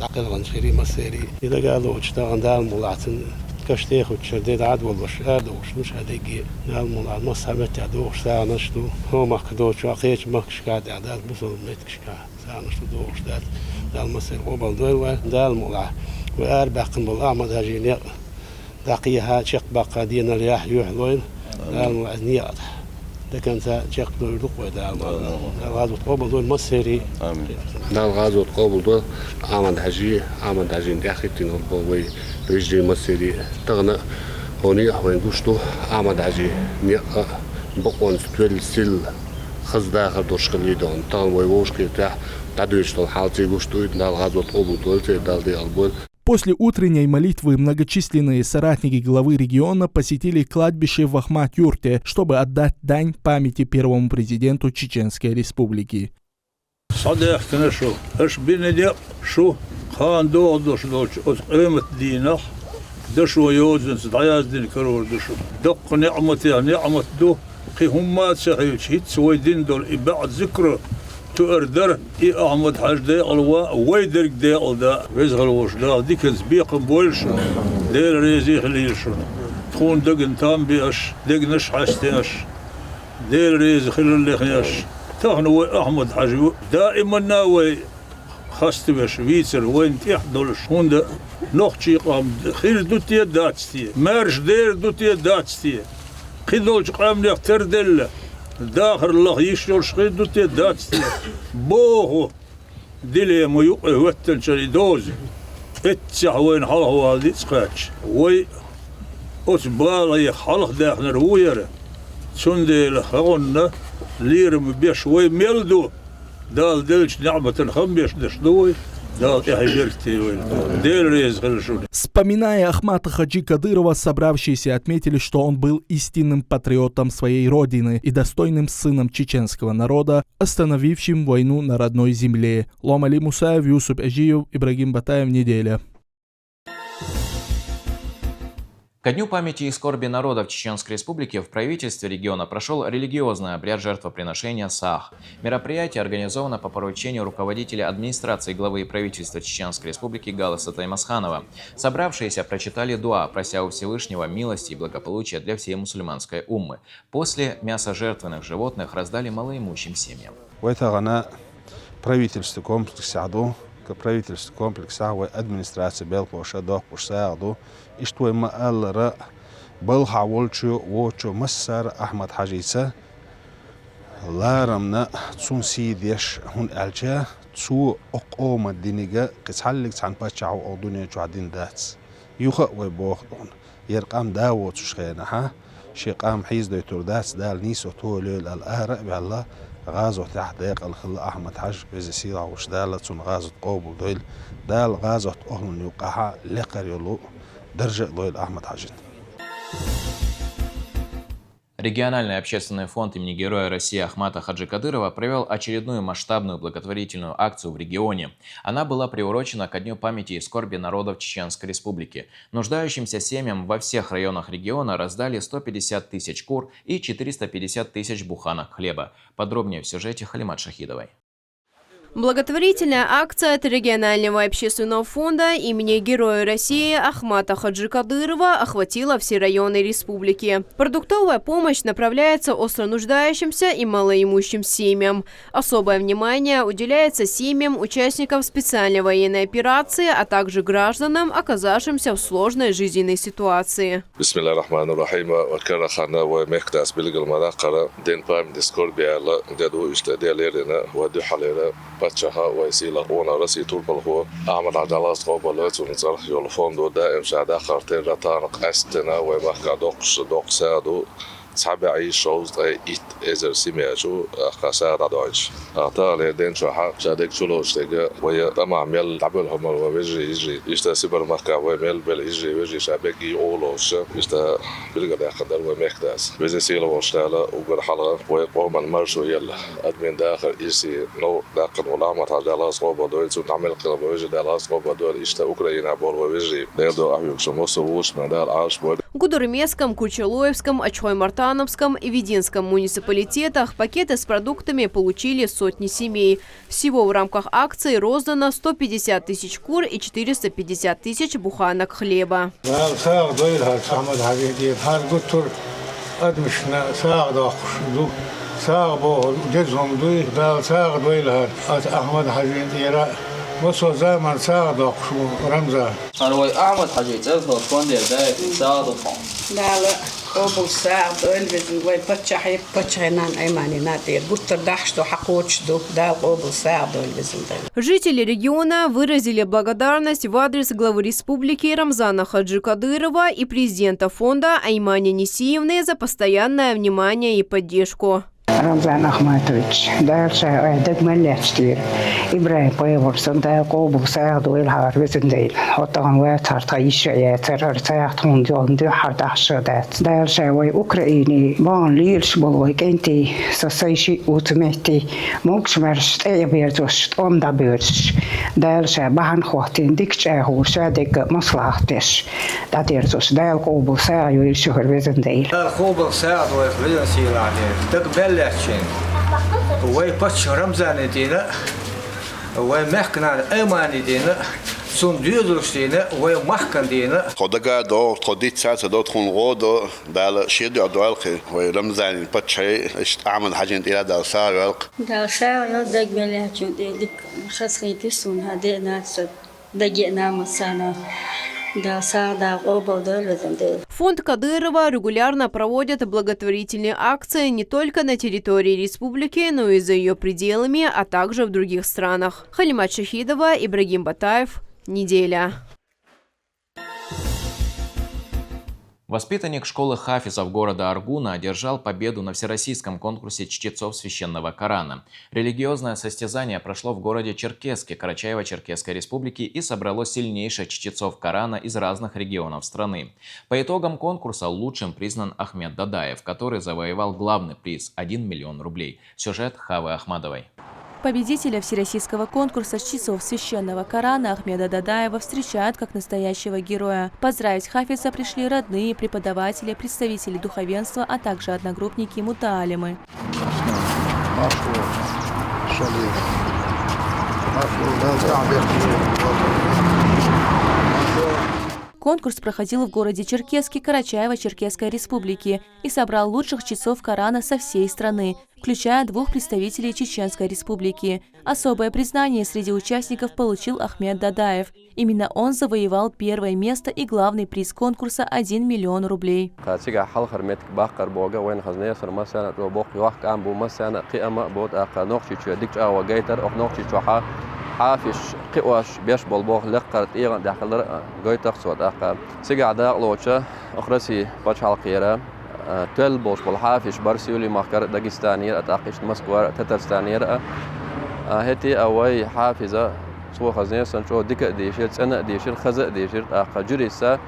عقل غنشري مسيري إذا قالوا اشتغل دال مولاتن كشتيخ وتشديد عاد والله شادوش مش هديك الموضوع المصحبة تعدوش ساعة نشتو هو ما كدوش عقيش ما كشكاد عداد بصل ميت كشكاد ساعة نشتو دوش دال المصير قبل دول دال الموضوع وأربع قنبل أعمد هجيني دقيها شق بقى دينا الرياح يحلوين دال الموضوع نياد ده كان شق دول لقوة دال الغاز قبل دول مصيري دال غاز قبل دول أعمد هجي داخلتين البوي رجلي مصيري تغنى هوني وين دوشتو أعمد هجي نيا بقون ستويل سيل خز داخل دوش خليدون تغن ويوش كيتاح تعدوش الحالتي دوشتو دال غاز قبل دول دال دي البول. После утренней молитвы многочисленные соратники главы региона посетили кладбище в Ахмат-Юрте, чтобы отдать дань памяти первому президенту Чеченской Республики. تقدر أحمد حاج ده الوا ويدرك ده ده ويزغل وش ده ديك الزبيق بولش دير ريزي خليش تكون دقن تام بيش دقنش حشتيش دير ريزي خلي اللي خياش تغنو أحمد حاج دائما ناوي خاست بيش ويتر وين تحضرش هون نخشي قام خير دوتي داتستي مارش دير دوتي داتستي خذولش قام نختار دل داخل الله يشتغل شغل دوتي داتستي بوهو دلي ما يقع وقتن شري دوزي اتسع وين حاله والدي تسقاتش وي أتبالا يخلق داخل الرويرة سندي لخونا ليرم بيش وي ميلدو دال دلش نعمة الخم بيش دشدوي Вспоминая Ахмата Хаджи Кадырова, собравшиеся отметили, что он был истинным патриотом своей родины и достойным сыном чеченского народа, остановившим войну на родной земле. Ломали Мусаев, Юсуп Эжиев, Ибрагим Батаев. Неделя. Ко Дню памяти и скорби народов Чеченской Республики в правительстве региона прошел религиозный обряд жертвоприношения Саах. Мероприятие организовано по поручению руководителя администрации главы правительства Чеченской Республики Галаса Таймасханова. Собравшиеся прочитали дуа, прося у Всевышнего милости и благополучия для всей мусульманской уммы. После мяса жертвенных животных раздали малоимущим семьям. Правительство комплекса правительство комплекса و администрация белпоша докуш саадо иштуй маалра бал хаволчу вочу массар Ахмад Хажица ларамна цун сидеш هون الجا цу оqoma diniga qishallik sanpachau oduniya chuadin dats yuxa و بوخدون يرقام داوت شخينها شيقام حيز ديتور دats دال نيسو تولول الأهرق بالله غازو تحديق الخل أحمد حج بزيسيرا وش دالة غازو قوبل دويل دال غازو أهل يوقعها لقر يلو درجة دويل أحمد حج. Региональный общественный фонд имени Героя России Ахмата Хаджи Кадырова провел очередную масштабную благотворительную акцию в регионе. Она была приурочена ко Дню памяти и скорби народов Чеченской Республики. Нуждающимся семьям во всех районах региона раздали 150 тысяч кур и 450 тысяч буханок хлеба. Подробнее в сюжете Халимат Шахидовой. Благотворительная акция от регионального общественного фонда имени Героя России Ахмата Хаджи Кадырова охватила все районы республики. Продуктовая помощь направляется остро нуждающимся и малоимущим семьям. Особое внимание уделяется семьям участников специальной военной операции, а также гражданам, оказавшимся в сложной жизненной ситуации. باتشها ويسيلة قونا رسي طول بالغو أعمل عجلات قوبلات ونزرح يولفون دائم شعدا خارتين رتانق أستنا ومحكا دوق سادو صعب عيش شوز إيت إزر سيمياجو خسارة دوش أعطالي دين شوحا شادك شلوش تيجا ويا طمع ميل عبلهم ويجري يجري يشتا سيبر محكا ويميل بل يجري ويجري شابك يقولوش يشتا بلغة داخل ومحكداس بيزي سيلة وشتالا وقر حلقة ويقوم المرشو يلا أدمين داخل يسي نو داخل ولعمر عجلاس قوبا دول سو نعمل قلب ويجري دالاس قوبا دول يشتا أوكراينا بول ويجري نيدو أحيوك شموسو ووش من دال عاش بود В Гудермесском, Кучелоевском, Очхой-Мартановском и Вединском муниципалитетах пакеты с продуктами получили сотни семей. Всего в рамках акции роздано 150 тысяч кур и 450 тысяч буханок хлеба. Жители региона выразили благодарность в адрес главы республики Рамзана Хаджи Кадырова и президента фонда Аймани Несиевны за постоянное внимание и поддержку. Рамзан Ахматович, дальше дегмалячтир. Ибраим Пойворсон, да Кобу Саду Илхар Визендейл. Оттан Ватар Таиша Ятер Саахтун Дон Дюхар Дахшадат. Дальше Вай Украини, Бан Лилш Болвай Кенти, Сосайши Утмети, Мокшмерш Эйбердуш, Ондаберш. Дальше Бахан Хватин Дикчахур, Садик Маслахтеш. Дадердуш, Дал Кобу Саю Илшухар Визендейл. Дал Кобу Саду Визендейл. وي باتش رمزان دينا وي محكنا ايمان دينا سون ديودرش دينا وي محكن دينا خداga do خديت ساعه do تخونغو دال شيد دالخ وي رمزان باتش است اعمل حاجه الى دال سارق دال سارق دق بلاچون ديك خاصيتي سون هذه ناس دقينا مسانا. Фонд Кадырова регулярно проводит благотворительные акции не только на территории республики, но и за ее пределами, а также в других странах. Халимат Шахидова, Ибрагим Батаев. Неделя. Воспитанник школы хафизов города Аргуна одержал победу на всероссийском конкурсе чтецов священного Корана. Религиозное состязание прошло в городе Черкесске Карачаево-Черкесской республики и собрало сильнейших чтецов Корана из разных регионов страны. По итогам конкурса лучшим признан Ахмед Дадаев, который завоевал главный приз – 1 миллион рублей. Сюжет Хавы Ахмадовой. Победителя всероссийского конкурса чтецов священного Корана Ахмеда Дадаева встречают как настоящего героя. Поздравить хафиза пришли родные, преподаватели, представители духовенства, а также одногруппники мутаалимы. Конкурс проходил в городе Черкесске Карачаево-Черкесской республики и собрал лучших чтецов Корана со всей страны, включая 2 представителей Чеченской республики. Особое признание среди участников получил Ахмед Дадаев. Именно он завоевал первое место и главный приз конкурса – 1 миллион рублей. حافش قواش بيش بالبوخ لقرت إيران داخل جويتر سود أخا سجع داق لوتشة أخرسي بتش حلقيرة تل بوش بالحافش برسيولي مخكر داغستانية أتاقيش مسكوار تترستانية هتي أوي حافظة سو خزنة سنشو ديك ديشير سنة ديشير خزق ديشير أخا جريسة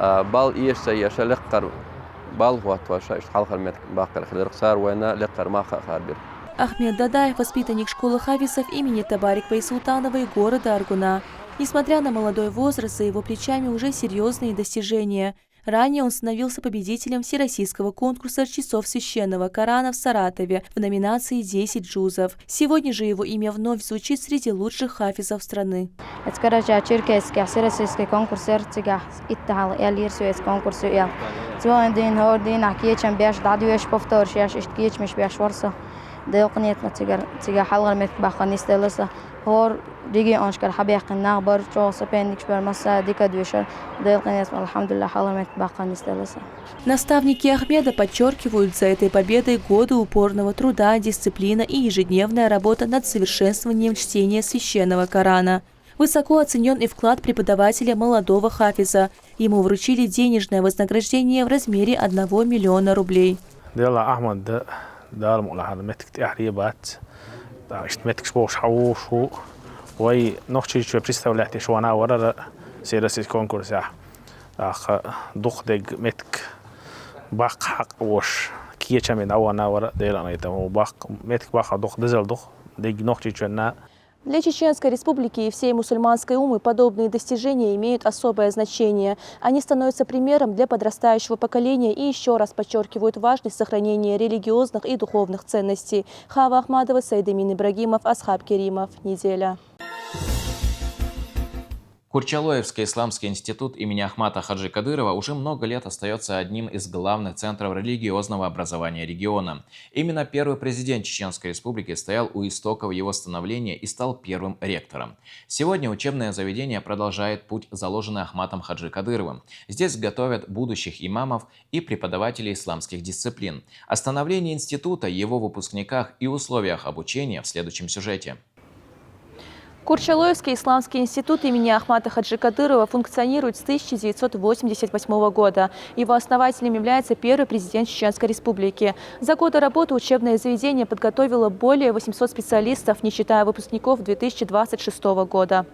بال إيش سياشة لقر بال هو تواشة حلقة مت باقر خلير صار وينا لقر ما خاربير. Ахмед Дадаев – воспитанник школы хафизов имени Табарик Байсултановой города Аргуна. Несмотря на молодой возраст, за его плечами уже серьезные достижения. Ранее он становился победителем всероссийского конкурса чтецов священного Корана в Саратове в номинации «10 джузов». Сегодня же его имя вновь звучит среди лучших хафизов страны. دقنيت تيجا حلقة متبقى نستلسه هور ديجي أنشكر حبيق النغبر جو سبين نكشبر مسا ديكا دوشر دقنيت الحمد لله حلقة متبقى نستلسه. Наставники Ахмеда подчеркивают, за этой победой годы упорного труда, дисциплина и ежедневная работа над совершенствованием чтения священного Корана. Высоко оценен и вклад преподавателя молодого хафиза. Ему вручили денежное вознаграждение в размере 1 миллиона рублей. دار مولها متك تحريبات اشتمتك شبوش حوشو وي نوختي شو بريستولاتي شو انا ورا سيرسي كونكورس اخ دوخ دق متك باق حق وش كيتش من اوانا ورا دير انا يتم باق متك باق دوخ دزل دوخ دق نوختي شو Для Чеченской Республики и всей мусульманской уммы подобные достижения имеют особое значение. Они становятся примером для подрастающего поколения и еще раз подчеркивают важность сохранения религиозных и духовных ценностей. Хава Ахмадова, Саидамин Ибрагимов, Асхаб Керимов. Неделя. Курчалоевский исламский институт имени Ахмата Хаджи Кадырова уже много лет остается одним из главных центров религиозного образования региона. Именно первый президент Чеченской Республики стоял у истоков его становления и стал первым ректором. Сегодня учебное заведение продолжает путь, заложенный Ахматом Хаджи Кадыровым. Здесь готовят будущих имамов и преподавателей исламских дисциплин. О становлении института, его выпускниках и условиях обучения в следующем сюжете. Курчалоевский исламский институт имени Ахмата Хаджи Кадырова функционирует с 1988 года. Его основателем является первый президент Чеченской Республики. За годы работы учебное заведение подготовило более 800 специалистов, не считая выпускников 2026 года.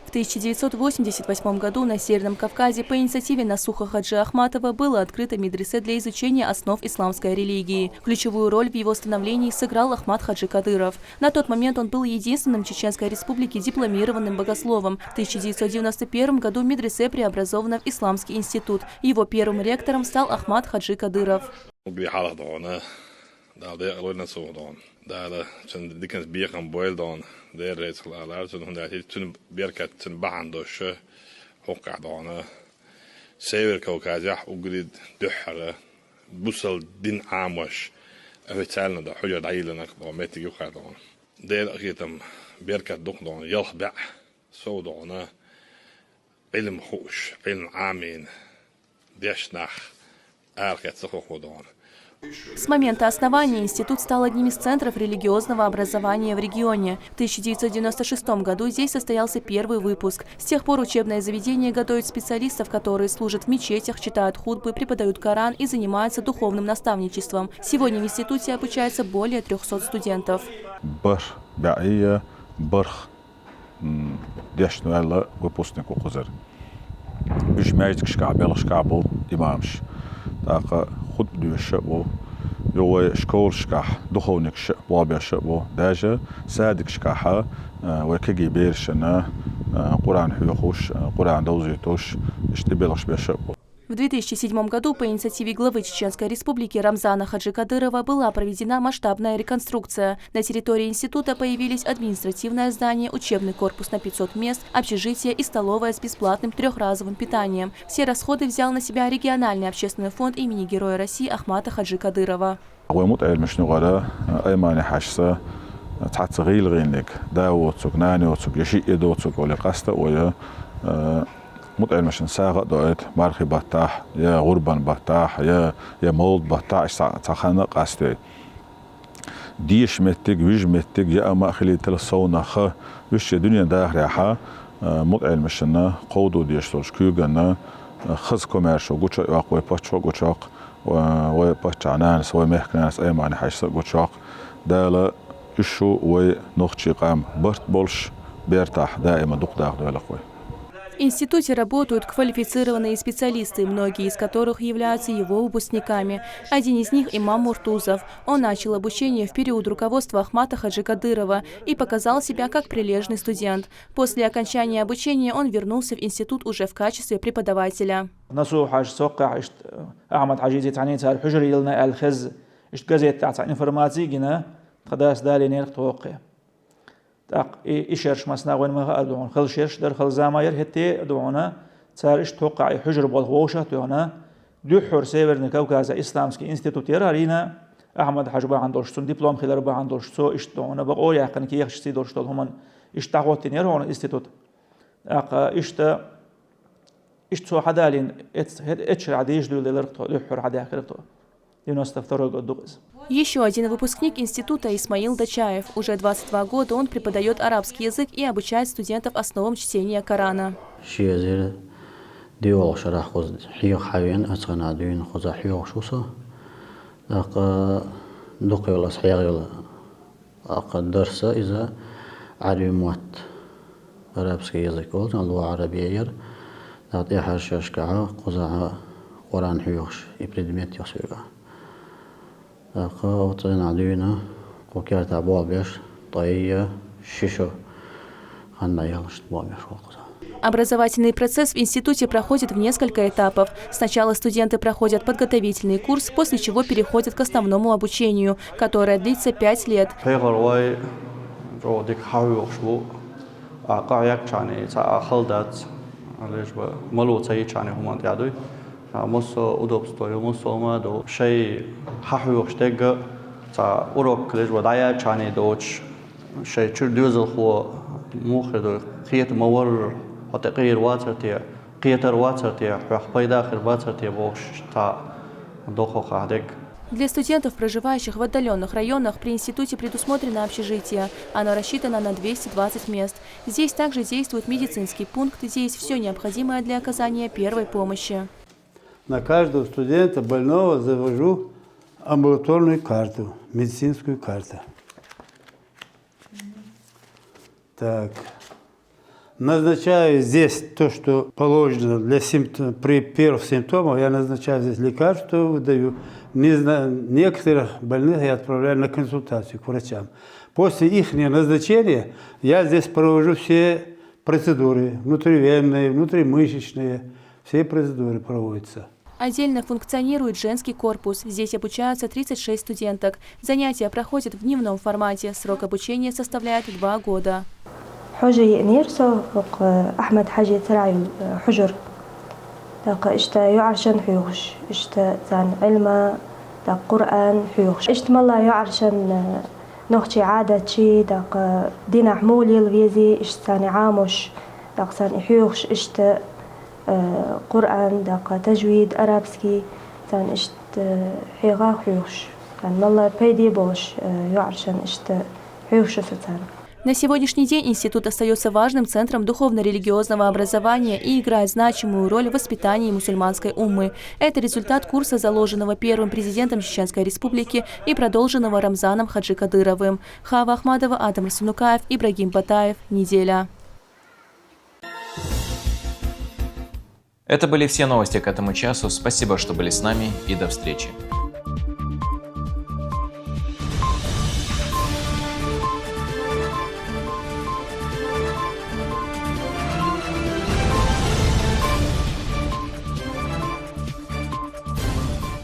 В 1988 году на Северном Кавказе по инициативе Насуха Хаджи Ахматова было открыто медресе для изучения основ исламской религии. Ключевую роль в его становлении сыграл Ахмат Хаджи Кадыров. На тот момент он был единственным в Чеченской Республике дипломированным богословом. В 1991 году медресе преобразовано в Исламский институт. Его первым ректором стал Ахмат Хаджи Кадыров. Dikens biegen boil dan de reeds geladen toen dat toen berkat toen baandosh hoka dan sever Kaukazia ugrid duhra busal din amosh أفتعلنا ده حجر عيلنا كبرمتي يوقع dan de أخيتم berkat doch dan يلخبع so dan علم خوش علم عامين ديشناخ أركت سخو dan. С момента основания институт стал одним из центров религиозного образования в регионе. В 1996 году здесь состоялся первый выпуск. С тех пор учебное заведение готовит специалистов, которые служат в мечетях, читают хутбы, преподают Коран и занимаются духовным наставничеством. Сегодня в институте обучается более 300 студентов. خد بدو الشقو يو شكول شكاح دخونك شق بابا شقو داجة سادك شكاحة وكجي بيرشنا قرآن حيوخوش قرآن دوزيتوش اشتبيلش بشقو. В 2007 году по инициативе главы Чеченской Республики Рамзана Хаджи Кадырова была проведена масштабная реконструкция. На территории института появились административное здание, учебный корпус на 500 мест, общежитие и столовая с бесплатным трехразовым питанием. Все расходы взял на себя региональный общественный фонд имени Героя России Ахмата Хаджи Кадырова. متعلمشن ساغ دوت مارخي بطاح يا غربان بطاح يا مولد بطاح تخانق قاستي ديش متك ويج متك يا ما خلي تلصونا خ وش دنيا داخلها متعلمشن قودو ديشتوش كيغنا خز كوميرشو غوتشو واقوي باتشو غوتشوق و باتشانان سوي مهكناس اي معنى حيس غوتشوق دالا يشو و نوختشي قام برت بولش بيرتاح دائما دوق داخل لقوي. В институте работают квалифицированные специалисты, многие из которых являются его выпускниками. Один из них – имам Муртузов. Он начал обучение в период руководства Ахмата Хаджи Кадырова и показал себя как прилежный студент. После окончания обучения он вернулся в институт уже в качестве преподавателя. تاق إيشرش مسنا وين ما أدعون خل شرش در خل زماير هتي أدعونا صار إيش توقع حجر بالغوشة تونا دحور سيفرن كوكازا إسلامسكي إنستيتوت يرارينا أحمد حجبا عندورشتون دبلوم خلال با عندورشتو إيش تونا بقول يعقن كي يخش سيدورشتو همان إيش تاقوتين يرون إنستيتوت أق إيش تو حدالين إتش عديش دول لرقتو دحور عداك رقتو Еще один выпускник института Исмаил Дачаев. Уже 22 года он преподает арабский язык и обучает студентов основам чтения Корана. арабский язык ол, луга арабия я харшашка коза Коран хюш и предмет ясуга. Вот на дюна, кокер табал беш, тайя, шишо, Образовательный процесс в институте проходит в несколько этапов. Сначала студенты проходят подготовительный курс, после чего переходят к основному обучению, которое длится 5 лет. Для студентов, проживающих в отдаленных районах, при институте предусмотрено общежитие. Оно рассчитано на 220 мест. Здесь также действует медицинский пункт, где есть все необходимое для оказания первой помощи. На каждого студента больного завожу амбулаторную карту, медицинскую карту. Так. Назначаю здесь то, что положено для при первых симптомах, я назначаю здесь лекарства, выдаю. Некоторых больных я отправляю на консультацию к врачам. После их назначения я здесь провожу все процедуры, внутривенные, внутримышечные, все процедуры проводятся. Отдельно функционирует женский корпус. Здесь обучаются 36 студенток. Занятия проходят в дневном формате. Срок обучения составляет 2 года. حجي نيرسو أحمد حاجي ترعي حجر داق إشتا يعرشن حيوش إشتا زان علما داق قرآن حيوش إشت مالا يعرشن نوختي عادة شي داق دين عمولي الفيزي إشتاني عامش داق سان حيوش إشتا قرآن داق تجويد أرابسكي زان إشت حيغا حيوش زان مالا بيدي بوش يعرشن إشتا حيوش ستان. На сегодняшний день институт остается важным центром духовно-религиозного образования и играет значимую роль в воспитании мусульманской уммы. Это результат курса, заложенного первым президентом Чеченской Республики и продолженного Рамзаном Хаджи Кадыровым. Хава Ахмадова, Адам Расунукаев, Ибрагим Батаев. Неделя. Это были все новости к этому часу. Спасибо, что были с нами, и до встречи.